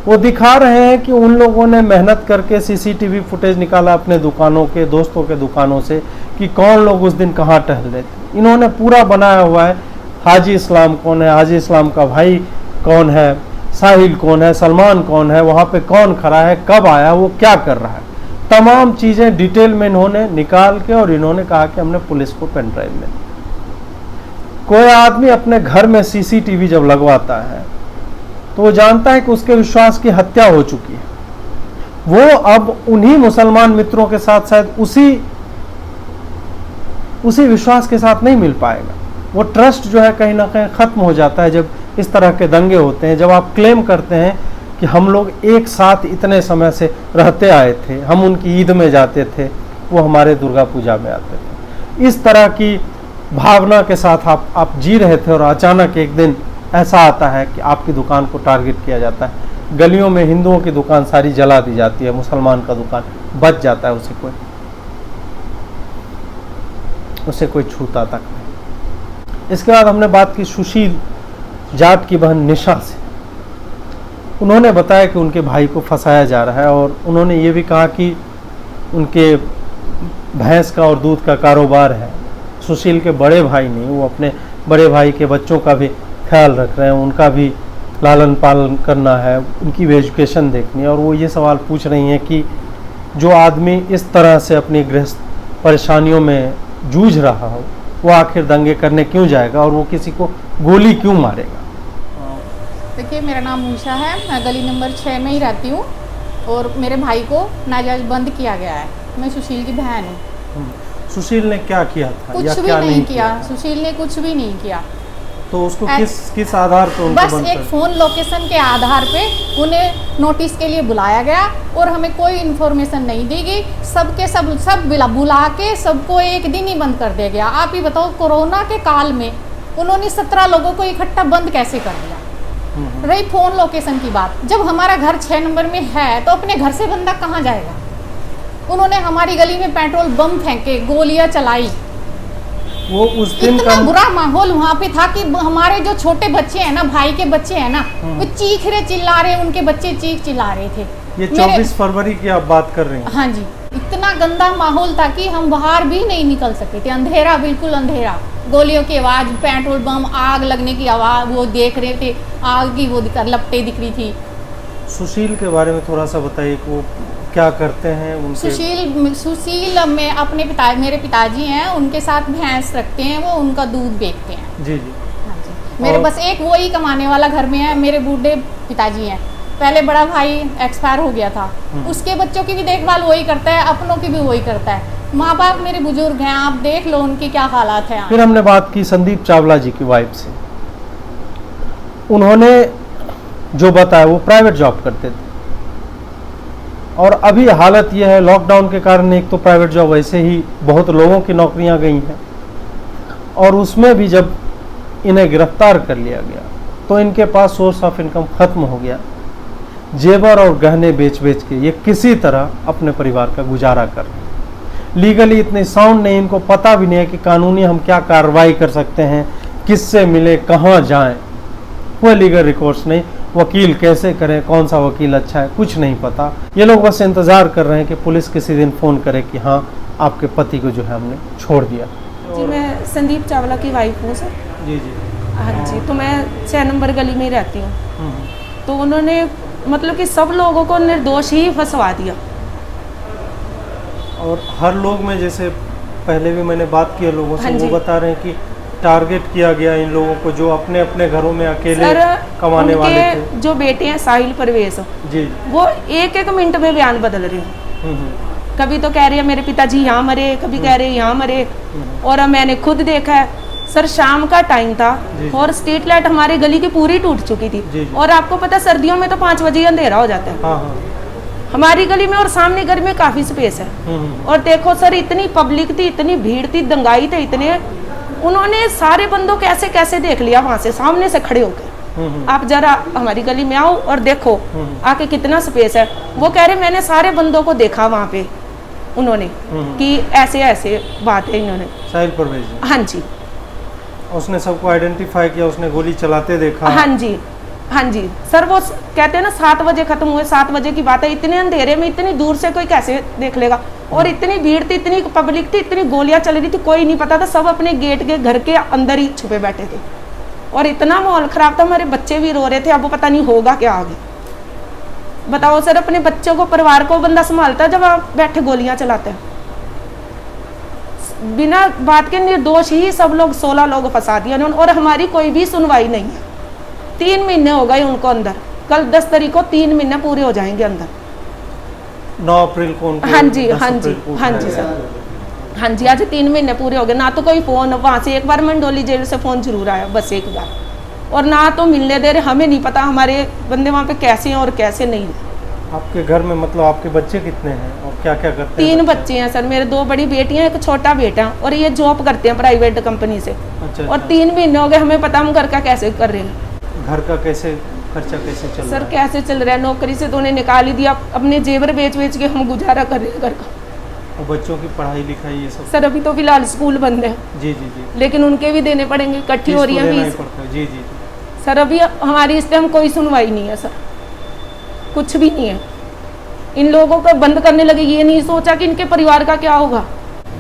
वो दिखा रहे हैं कि उन लोगों ने मेहनत करके सीसीटीवी फुटेज निकाला अपने दुकानों के, दोस्तों के दुकानों से कि कौन लोग उस दिन कहाँ टहल रहे थे। इन्होंने पूरा बनाया हुआ है, हाजी इस्लाम कौन है, हाजी इस्लाम का भाई कौन है, साहिल कौन है, सलमान कौन है, वहाँ पे कौन खड़ा है, कब आया, वो क्या कर रहा है, तमाम चीज़ें डिटेल में इन्होंने निकाल के और इन्होंने कहा कि हमने पुलिस को पेन ड्राइव में। कोई आदमी अपने घर में सीसीटीवी जब लगवाता है तो वो जानता है कि उसके विश्वास की हत्या हो चुकी है। वो अब उन्हीं मुसलमान मित्रों के साथ शायद उसी विश्वास के साथ नहीं मिल पाएगा। वो ट्रस्ट जो है कहीं ना कहीं ख़त्म हो जाता है जब इस तरह के दंगे होते हैं, जब आप क्लेम करते हैं कि हम लोग एक साथ इतने समय से रहते आए थे, हम उनकी ईद में जाते थे, वो हमारे दुर्गा पूजा में आते थे। इस तरह की भावना के साथ आप जी रहे थे और अचानक एक दिन ऐसा आता है कि आपकी दुकान को टारगेट किया जाता है। गलियों में हिंदुओं की दुकान सारी जला दी जाती है, मुसलमान का दुकान बच जाता है, उसे कोई छूता तक नहीं। इसके बाद हमने बात की सुशील जाट की बहन निशा से। उन्होंने बताया कि उनके भाई को फंसाया जा रहा है और उन्होंने ये भी कहा कि उनके भैंस का और दूध का कारोबार है। सुशील के बड़े भाई नहीं, वो अपने बड़े भाई के बच्चों का भी ख्याल रख रहे हैं, उनका भी लालन पालन करना है, उनकी भी एजुकेशन देखनी है। और वो ये सवाल पूछ रही हैं कि जो आदमी इस तरह से अपनी गृहस्थ परेशानियों में जूझ रहा हो वो आखिर दंगे करने क्यों जाएगा और वो किसी को गोली क्यों मारेगा। देखिए, मेरा नाम उषा है, मैं गली नंबर 6 में ही रहती हूँ और मेरे भाई को नाजायज बंद किया गया है। मैं सुशील की बहन हूँ। सुशील ने क्या किया था? कुछ भी नहीं किया, सुशील ने कुछ भी नहीं किया। तो उसको किस आधार पर बस एक फ़ोन लोकेशन के आधार पे उन्हें नोटिस के लिए बुलाया गया और हमें कोई इन्फॉर्मेशन नहीं दी गई। सब बुला के सबको एक दिन ही बंद कर दिया गया। आप ही बताओ, कोरोना के काल में उन्होंने 17 लोगों को इकट्ठा बंद कैसे कर दिया? रही फ़ोन लोकेशन की बात, जब हमारा घर 6 नंबर में है तो अपने घर से बंदा कहाँ जाएगा? उन्होंने हमारी गली में पेट्रोल बम फेंके, गोलियां चलाई। वो उस दिन इतना बुरा माहौल वहाँ पे था कि हमारे जो छोटे बच्चे हैं ना, भाई के बच्चे हैं ना, वो चीख रहे चिल्ला रहे, उनके बच्चे चीख चिल्ला रहे थे। ये 24 फरवरी की आप बात कर रहे हैं? हाँ जी, इतना गंदा माहौल था कि हम बाहर भी नहीं निकल सके थे। अंधेरा, बिल्कुल अंधेरा, गोलियों की आवाज़, पेट्रोल बम, आग लगने की आवाज़, वो देख रहे थे, आग की वो लपटें दिख रही थी। सुशील के बारे में थोड़ा सा बताइए कि वो क्या करते हैं? उनके सुशील में अपने मेरे पिताजी हैं, उनके साथ भैंस रखते हैं, वो उनका दूध बेचते हैं। जी जी। हाँ जी, मेरे बस एक वो ही कमाने वाला घर में है। मेरे बूढ़े पिताजी हैं, पहले बड़ा भाई एक्सपायर हो गया था, उसके बच्चों की भी देखभाल वही करता है, अपनों की भी वही करता है। माँ बाप मेरे बुजुर्ग हैं, आप देख लो उनकी क्या हालात है। फिर हमने बात की संदीप चावला जी की वाइफ से। उन्होंने जो बताया वो प्राइवेट जॉब करते थे और अभी हालत यह है, लॉकडाउन के कारण एक तो प्राइवेट जॉब वैसे ही बहुत लोगों की नौकरियां गई हैं और उसमें भी जब इन्हें गिरफ्तार कर लिया गया तो इनके पास सोर्स ऑफ इनकम ख़त्म हो गया। जेवर और गहने बेच बेच के ये किसी तरह अपने परिवार का गुजारा कर रहे हैं। लीगली इतने साउंड नहीं, इनको पता भी नहीं है कि कानूनी हम क्या कार्रवाई कर सकते हैं, किससे मिले, कहाँ जाएं, कोई लीगल रिकॉर्ड्स नहीं, वकील कैसे करें, कौन सा वकील अच्छा है, कुछ नहीं पता। ये लोग बस इंतज़ार कर रहे हैं कि पुलिस किसी दिन फ़ोन करे कि हाँ आपके पति को जो है हमने छोड़ दिया। जी, मैं संदीप चावला की वाइफ हूँ सर। जी जी। हाँ जी, तो मैं 6 नंबर गली में ही रहती हूँ। तो उन्होंने मतलब कि सब लोगों को निर्दोष ही फंसवा दिया। और हर लोग में, जैसे पहले भी मैंने बात की लोगों से, वो बता रहे हैं कि टारगेट किया गया इन लोगों को जो अपने अपने घरों में अकेले कमाने वाले थे। जो बेटे हैं साहिल परवेज जी, वो एक मिनट में बयान बदल रहे हैं। कभी तो कह रहे हैं मेरे पिताजी यहाँ मरे, कभी कह रहे हैं यहाँ मरे। और मैंने खुद देखा है सर, शाम का टाइम था और स्ट्रीट लाइट हमारे गली की पूरी टूट चुकी थी। और आपको पता सर्दियों में तो 5 बजे अंधेरा हो जाता है। हमारी गली में और सामने गली में काफी स्पेस है। और देखो सर, इतनी पब्लिक थी, इतनी भीड़ थी, दंगाई थे इतने, उन्होंने सारे बंदों कैसे कैसे देख लिया वहां से सामने से खड़े होकर। आप जरा हमारी गली में आओ और देखो आके कितना स्पेस है। वो कह रहे मैंने सारे बंदों को देखा वहां पे, उन्होंने कि ऐसे ऐसे बात है इन्होंने। साहिल परवेज, हाँ जी, उसने सबको आइडेंटिफाई किया, उसने गोली चलाते देखा। हाँ जी, हाँ जी सर। वो कहते हैं ना 7 बजे खत्म हुए, 7 बजे की बात है। इतने अंधेरे में इतनी दूर से कोई कैसे देख लेगा। और इतनी भीड़ थी, इतनी पब्लिक थी, इतनी गोलियां चल रही थी, कोई नहीं पता था। सब अपने गेट के घर के अंदर ही छुपे बैठे थे और इतना माहौल खराब था। हमारे बच्चे भी रो रहे थे, अब पता नहीं होगा क्या आगे। बताओ सर, अपने बच्चों को, परिवार को बंदा संभालता जब आप बैठे गोलियां चलाते हैं। बिना बात के निर्दोष ही सब लोग 16 लोग फंसा दिया उन्होंने, और हमारी कोई भी सुनवाई नहीं है। 3 महीने हो गए उनको अंदर, कल 10 तारीख को 3 महीने पूरे हो जाएंगे अंदर। 9 अप्रैल को उनको, हाँ जी, 10 हाँ जी, अप्रैल को हाँ जी सर, हाँ जी। आज 3 महीने पूरे हो गए, ना तो कोई फोन, वहां से एक बार मंडोली जेल से फोन जरूर आया, बस एक बार, और ना तो मिलने दे रहे। हमें नहीं पता हमारे बंदे वहाँ पे कैसे हैं और कैसे नहीं है। आपके घर में मतलब आपके बच्चे कितने हैं और क्या क्या करते हैं? 3 बच्चे हैं सर, मेरे 2 बड़ी बेटियां, एक छोटा बेटा, और ये जॉब करते हैं प्राइवेट कंपनी से। अच्छा, और 3 महीने हो गए, हमें पता हम घर का कैसे कर रहे हैं। घर का कैसे खर्चा कैसे चल रहा सर है? कैसे चल रहा है, नौकरी से तो उन्हें निकाल ही दिया, अपने जेवर बेच बेच के हम गुजारा कर रहे हैं घर का। और बच्चों की पढ़ाई लिखाई ये सब? सर अभी तो फिलहाल स्कूल बंद है। जी जी जी, लेकिन उनके भी देने पड़ेंगे, इकट्ठी हो रही है देना ही फीस। पड़ता है। जी जी जी। सर अभी हमारी इस टाइम कोई सुनवाई नहीं है सर, कुछ भी नहीं है। इन लोगों को बंद करने लगे, ये नहीं सोचा कि इनके परिवार का क्या होगा।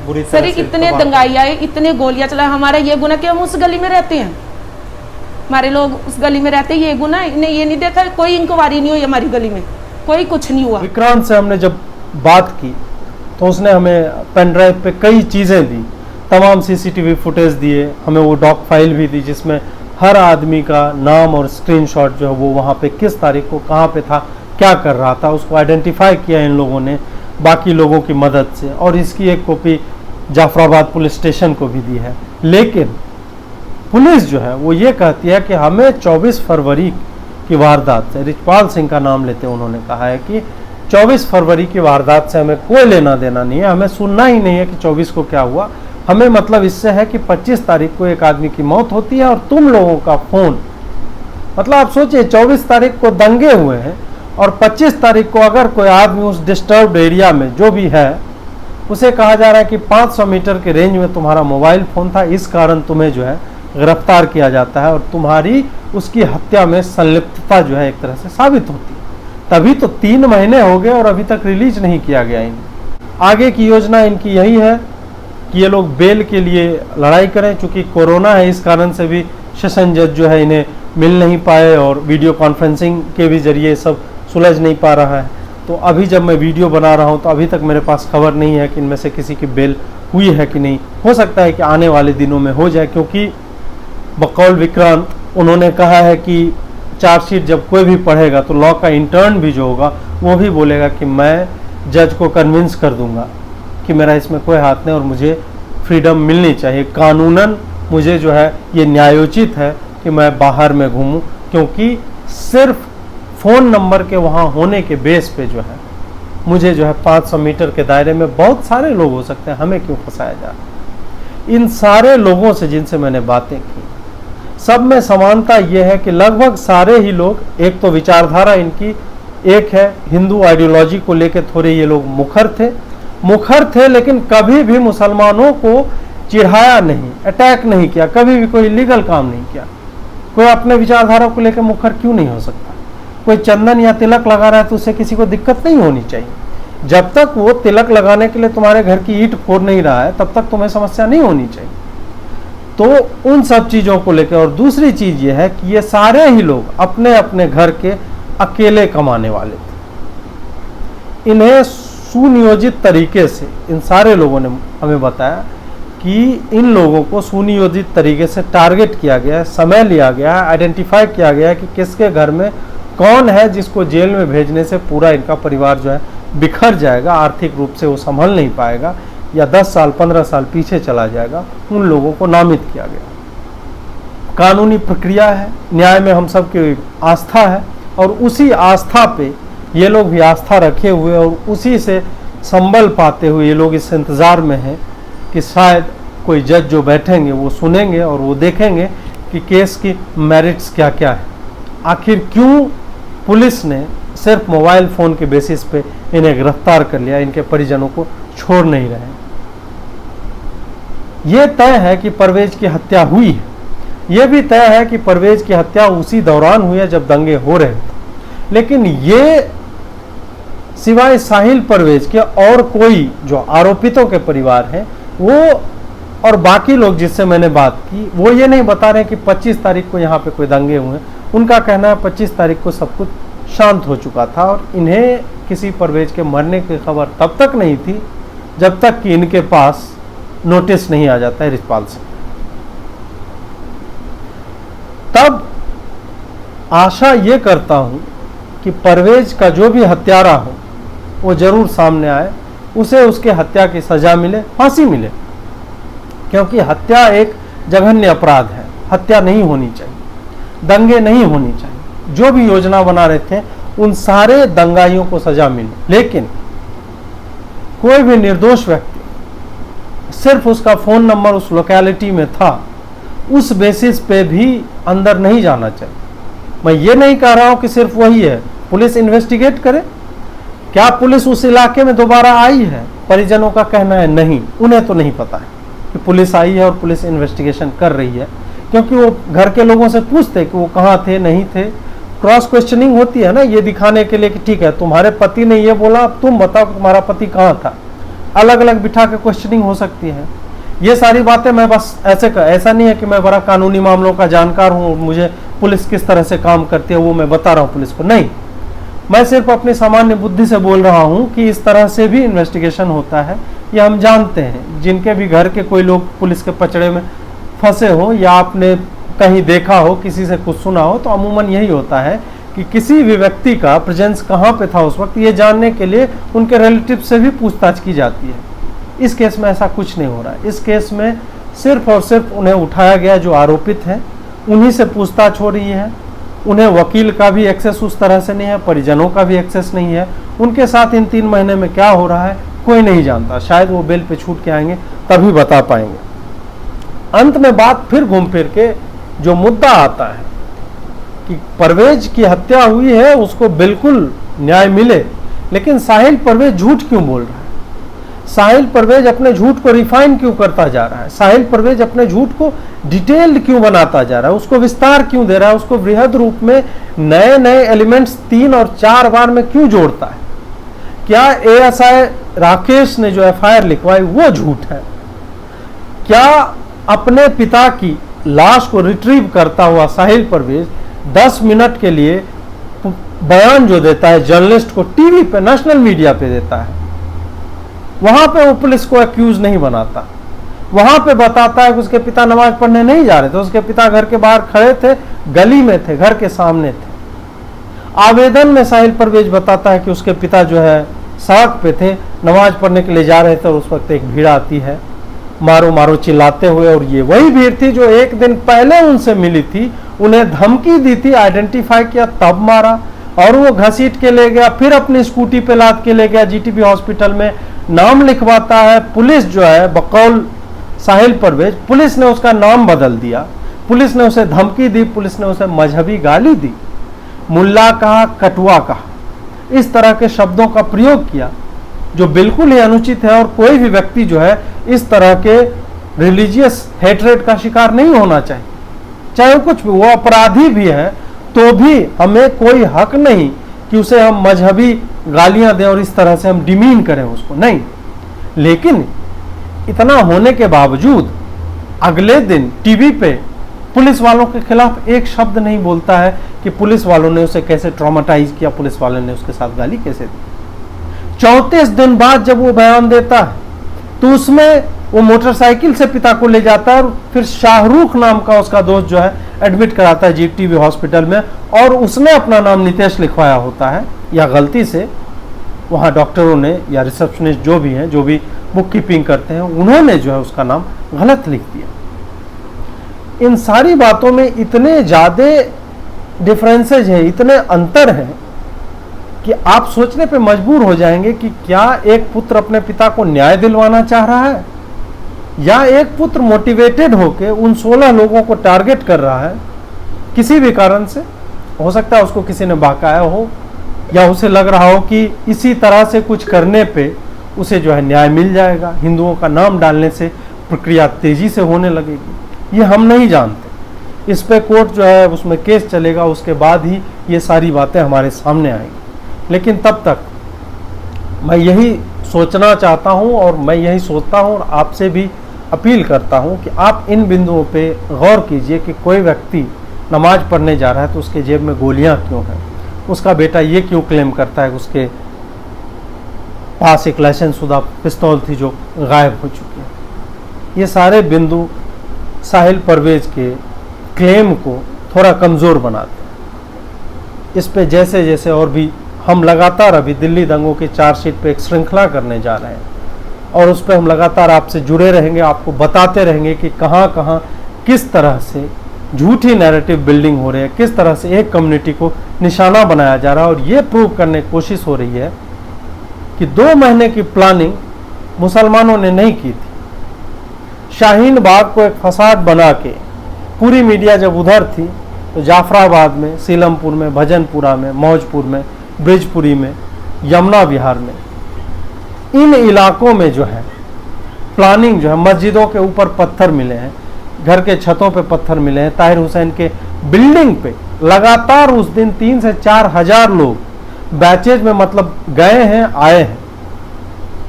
बुरी सर तरह से इतने तबाह। दंगाई आए, इतने गोलियां चलाए। हमारा ये गुना कि हम उस गली में रहते हैं, हमारे लोग उस गली में रहते हैं, ये गुना इन्हें ये नहीं देखा। कोई इंक्वायरी नहीं हुई हमारी गली में, कोई कुछ नहीं हुआ। विक्रांत से हमने जब बात की तो उसने हमें पेन ड्राइव पे कई चीज़ें दी, तमाम सीसीटीवी फुटेज दिए, हमें वो डॉक फाइल भी दी जिसमें हर आदमी का नाम और स्क्रीनशॉट जो है वो वहाँ पे किस तारीख को कहाँ पे था, क्या कर रहा था, उसको आइडेंटिफाई किया इन लोगों ने बाकी लोगों की मदद से। और इसकी एक कॉपी जाफराबाद पुलिस स्टेशन को भी दी है। लेकिन पुलिस जो है वो ये कहती है कि हमें 24 फरवरी की वारदात से, रिचपाल सिंह का नाम लेते उन्होंने कहा है कि 24 फरवरी की वारदात से हमें कोई लेना देना नहीं है, हमें सुनना ही नहीं है कि 24 को क्या हुआ। हमें मतलब इससे है कि 25 तारीख को एक आदमी की मौत होती है और तुम लोगों का फ़ोन, मतलब आप सोचिए 24 तारीख को दंगे हुए हैं और 25 तारीख को अगर कोई आदमी उस डिस्टर्ब्ड एरिया में जो भी है, उसे कहा जा रहा है कि 500 मीटर के रेंज में तुम्हारा मोबाइल फ़ोन था, इस कारण तुम्हें जो है गिरफ्तार किया जाता है और तुम्हारी उसकी हत्या में संलिप्तता जो है एक तरह से साबित होती है। तभी तो 3 महीने हो गए और अभी तक रिलीज नहीं किया गया इन्हें। आगे की योजना इनकी यही है कि ये लोग बेल के लिए लड़ाई करें, चूँकि कोरोना है इस कारण से भी सेशन जज जो है इन्हें मिल नहीं पाए और वीडियो कॉन्फ्रेंसिंग के भी जरिए सब सुलझ नहीं पा रहा है। तो अभी जब मैं वीडियो बना रहा हूँ तो अभी तक मेरे पास खबर नहीं है कि इनमें से किसी की बेल हुई है कि नहीं। हो सकता है कि आने वाले दिनों में हो जाए, क्योंकि बकौल विक्रांत उन्होंने कहा है कि चार्जशीट जब कोई भी पढ़ेगा तो लॉ का इंटर्न भी जो होगा वो भी बोलेगा कि मैं जज को कन्विंस कर दूंगा कि मेरा इसमें कोई हाथ नहीं और मुझे फ्रीडम मिलनी चाहिए, कानूनन मुझे जो है ये न्यायोचित है कि मैं बाहर में घूमूं, क्योंकि सिर्फ फ़ोन नंबर के वहाँ होने के बेस पे जो है मुझे जो है 500 मीटर के दायरे में बहुत सारे लोग हो सकते हैं, हमें क्यों फंसाया जा रहा है। इन सारे लोगों से जिनसे मैंने बातें की, सब में समानता यह है कि लगभग सारे ही लोग, एक तो विचारधारा इनकी एक है, हिंदू आइडियोलॉजी को लेकर थोड़े ये लोग मुखर थे, लेकिन कभी भी मुसलमानों को चिढ़ाया नहीं, अटैक नहीं किया, कभी भी कोई इलीगल काम नहीं किया। कोई अपने विचारधारा को लेकर मुखर क्यों नहीं हो सकता? कोई चंदन या तिलक लगा रहा है तो उससे किसी को दिक्कत नहीं होनी चाहिए। जब तक वो तिलक लगाने के लिए तुम्हारे घर की ईंट फोड़ नहीं रहा है तब तक तुम्हें समस्या नहीं होनी चाहिए। तो उन सब चीज़ों को लेकर, और दूसरी चीज़ ये है कि ये सारे ही लोग अपने अपने घर के अकेले कमाने वाले थे। इन्हें सुनियोजित तरीके से इन सारे लोगों ने हमें बताया कि इन लोगों को सुनियोजित तरीके से टारगेट किया गया है, समय लिया गया है, आइडेंटिफाई किया गया है कि किसके घर में कौन है जिसको जेल में भेजने से पूरा इनका परिवार जो है बिखर जाएगा, आर्थिक रूप से वो संभल नहीं पाएगा या 10 साल 15 साल पीछे चला जाएगा। उन लोगों को नामित किया गया। कानूनी प्रक्रिया है, न्याय में हम सब की आस्था है और उसी आस्था पे ये लोग भी आस्था रखे हुए और उसी से संबल पाते हुए ये लोग इस इंतज़ार में हैं कि शायद कोई जज जो बैठेंगे वो सुनेंगे और वो देखेंगे कि केस की मेरिट्स क्या क्या है। आखिर क्यों पुलिस ने सिर्फ मोबाइल फ़ोन के बेसिस पे इन्हें गिरफ्तार कर लिया, इनके परिजनों को छोड़ नहीं रहे। ये तय है कि परवेज की हत्या हुई है, ये भी तय है कि परवेज की हत्या उसी दौरान हुई है जब दंगे हो रहे थे। लेकिन ये सिवाय साहिल परवेज के और कोई जो आरोपितों के परिवार हैं वो और बाकी लोग जिससे मैंने बात की वो ये नहीं बता रहे कि 25 तारीख को यहाँ पे कोई दंगे हुए। उनका कहना है 25 तारीख को सब कुछ शांत हो चुका था और इन्हें किसी परवेज के मरने की खबर तब तक नहीं थी जब तक कि इनके पास नोटिस नहीं आ जाता है रिचपाल से। तब आशा ये करता हूं कि परवेज का जो भी हत्यारा हो वो जरूर सामने आए, उसे उसके हत्या की सजा मिले, फांसी मिले, क्योंकि हत्या एक जघन्य अपराध है। हत्या नहीं होनी चाहिए, दंगे नहीं होनी चाहिए। जो भी योजना बना रहे थे उन सारे दंगाइयों को सजा मिले। लेकिन कोई भी निर्दोष व्यक्ति सिर्फ उसका फोन नंबर उस लोकेलिटी में था उस बेसिस पे भी अंदर नहीं जाना चाहिए। मैं ये नहीं कह रहा हूं कि सिर्फ वही है, पुलिस इन्वेस्टिगेट करे। क्या पुलिस उस इलाके में दोबारा आई है? परिजनों का कहना है नहीं, उन्हें तो नहीं पता है कि पुलिस आई है और पुलिस इन्वेस्टिगेशन कर रही है, क्योंकि वो घर के लोगों से पूछते कि वो कहाँ थे, नहीं थे। क्रॉस क्वेश्चनिंग होती है ना, ये दिखाने के लिए कि ठीक है तुम्हारे पति ने ये बोला, अब तुम बताओ तुम्हारा पति कहाँ था। अलग अलग बिठा के क्वेश्चनिंग हो सकती है। ये सारी बातें मैं बस ऐसा नहीं है कि मैं बड़ा कानूनी मामलों का जानकार हूँ और मुझे पुलिस किस तरह से काम करती है वो मैं बता रहा हूँ पुलिस को, नहीं। मैं सिर्फ अपनी सामान्य बुद्धि से बोल रहा हूँ कि इस तरह से भी इन्वेस्टिगेशन होता है, ये हम जानते हैं। जिनके भी घर के कोई लोग पुलिस के पचड़े में फंसे हो या आपने कहीं देखा हो, किसी से कुछ सुना हो, तो अमूमन यही होता है कि किसी भी व्यक्ति का प्रेजेंस कहाँ पे था उस वक्त, ये जानने के लिए उनके रिलेटिव से भी पूछताछ की जाती है। इस केस में ऐसा कुछ नहीं हो रहा है। इस केस में सिर्फ और सिर्फ उन्हें उठाया गया जो आरोपित हैं, उन्हीं से पूछताछ हो रही है। उन्हें वकील का भी एक्सेस उस तरह से नहीं है, परिजनों का भी एक्सेस नहीं है। उनके साथ इन 3 महीने में क्या हो रहा है कोई नहीं जानता। शायद वो बेल पे छूट के आएंगे तभी बता पाएंगे। अंत में बात फिर घूम फिर के जो मुद्दा आता है कि परवेज की हत्या हुई है, उसको बिल्कुल न्याय मिले, लेकिन साहिल परवेज झूठ क्यों बोल रहा है? साहिल परवेज अपने झूठ को रिफाइन क्यों करता जा रहा है? साहिल परवेज अपने झूठ को डिटेल्ड क्यों बनाता जा रहा है? उसको विस्तार क्यों दे रहा है? उसको वृहद रूप में नए नए एलिमेंट्स 3 और 4 बार में क्यों जोड़ता है? क्या एएसआई राकेश ने जो एफआईआर लिखवाई वो झूठ है? क्या अपने पिता की लाश को रिट्रीव करता हुआ साहिल परवेज 10 मिनट के लिए बयान जो देता है जर्नलिस्ट को, टीवी पे, नेशनल मीडिया पे देता है, वहां पे वो पुलिस को एक्यूज नहीं बनाता। वहां पे बताता है कि उसके पिता नमाज पढ़ने नहीं जा रहे थे, उसके पिता घर के बाहर खड़े थे, गली में थे, घर के सामने थे। आवेदन में साहिल परवेज बताता है कि उसके पिता जो है सड़क पे थे, नमाज पढ़ने के लिए जा रहे थे और उस वक्त एक भीड़ आती है मारो मारो चिल्लाते हुए, और ये वही भीड़ थी जो एक दिन पहले उनसे मिली थी, उन्हें धमकी दी थी, आइडेंटिफाई किया, तब मारा और वो घसीट के ले गया, फिर अपनी स्कूटी पे लाद के ले गया जीटीबी हॉस्पिटल में, नाम लिखवाता है। पुलिस जो है बकौल साहिल परवेज, पुलिस ने उसका नाम बदल दिया, पुलिस ने उसे धमकी दी, पुलिस ने उसे मजहबी गाली दी, मुल्ला कहा, कटुआ कहा, इस तरह के शब्दों का प्रयोग किया जो बिल्कुल ही अनुचित है। और कोई भी व्यक्ति जो है इस तरह के रिलीजियस हेट्रेड का शिकार नहीं होना चाहिए, चाहे कुछ भी, वो अपराधी भी है तो भी हमें कोई हक नहीं कि उसे हम मजहबी गालियां दें और इस तरह से हम डिमीन करें उसको, नहीं। लेकिन इतना होने के बावजूद अगले दिन टीवी पे पुलिस वालों के खिलाफ एक शब्द नहीं बोलता है कि पुलिस वालों ने उसे कैसे ट्रॉमेटाइज किया, पुलिस वालों ने उसके साथ गाली कैसे दी। 34 दिन बाद जब वो बयान देता है तो उसमें वो मोटरसाइकिल से पिता को ले जाता है और फिर शाहरुख नाम का उसका दोस्त जो है एडमिट कराता है जीटीबी हॉस्पिटल में, और उसने अपना नाम नितेश लिखवाया होता है, या गलती से वहाँ डॉक्टरों ने या रिसेप्शनिस्ट जो भी हैं, जो भी बुक कीपिंग करते हैं, उन्होंने जो है उसका नाम गलत लिख दिया। इन सारी बातों में इतने ज़्यादा डिफरेंसेज हैं, इतने अंतर हैं कि आप सोचने पे मजबूर हो जाएंगे कि क्या एक पुत्र अपने पिता को न्याय दिलवाना चाह रहा है, या एक पुत्र मोटिवेटेड होकर उन 16 लोगों को टारगेट कर रहा है किसी भी कारण से। हो सकता है उसको किसी ने बहकाया हो, या उसे लग रहा हो कि इसी तरह से कुछ करने पे उसे जो है न्याय मिल जाएगा, हिंदुओं का नाम डालने से प्रक्रिया तेजी से होने लगेगी। ये हम नहीं जानते। इस पे कोर्ट जो है उसमें केस चलेगा, उसके बाद ही ये सारी बातें हमारे सामने आएंगी। लेकिन तब तक मैं यही सोचना चाहता हूँ और मैं यही सोचता हूँ और आपसे भी अपील करता हूँ कि आप इन बिंदुओं पे गौर कीजिए कि कोई व्यक्ति नमाज पढ़ने जा रहा है तो उसके जेब में गोलियां क्यों हैं, उसका बेटा ये क्यों क्लेम करता है उसके पास एक लाइसेंस शुदा पिस्तौल थी जो गायब हो चुकी है। ये सारे बिंदु साहिल परवेज के क्लेम को थोड़ा कमज़ोर बनाते हैं। इस पे जैसे जैसे और भी हम लगातार अभी दिल्ली दंगों की चार्जशीट पे एक श्रृंखला करने जा रहे हैं और उस पर हम लगातार आपसे जुड़े रहेंगे, आपको बताते रहेंगे कि कहाँ कहाँ किस तरह से झूठी नैरेटिव बिल्डिंग हो रही है, किस तरह से एक कम्युनिटी को निशाना बनाया जा रहा है। और ये प्रूव करने की कोशिश हो रही है कि 2 महीने की प्लानिंग मुसलमानों ने नहीं की थी। शाहीन बाग को एक फसाद बना के पूरी मीडिया जब उधर थी तो जाफराबाद में, सीलमपुर में, भजनपुरा में, मौजपुर में, ब्रिजपुरी में, यमुना विहार में, इन इलाकों में जो है प्लानिंग जो है, मस्जिदों के ऊपर पत्थर मिले हैं, घर के छतों पे पत्थर मिले हैं, ताहिर हुसैन के बिल्डिंग पे लगातार उस दिन 3 से 4 हजार लोग बैचेज में मतलब गए हैं, आए हैं,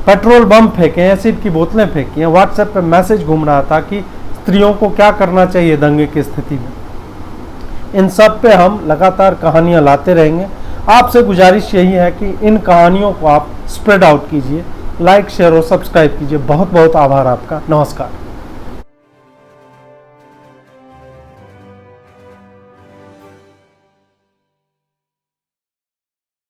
पेट्रोल बम फेंके, एसिड की बोतलें फेंकी हैं। व्हाट्सएप पे मैसेज घूम रहा था कि स्त्रियों को क्या करना चाहिए दंगे की स्थिति में। इन सब पे हम लगातार कहानियां लाते रहेंगे। आपसे गुजारिश यही है कि इन कहानियों को आप स्प्रेड आउट कीजिए, लाइक, शेयर और सब्सक्राइब कीजिए। बहुत बहुत आभार आपका। नमस्कार।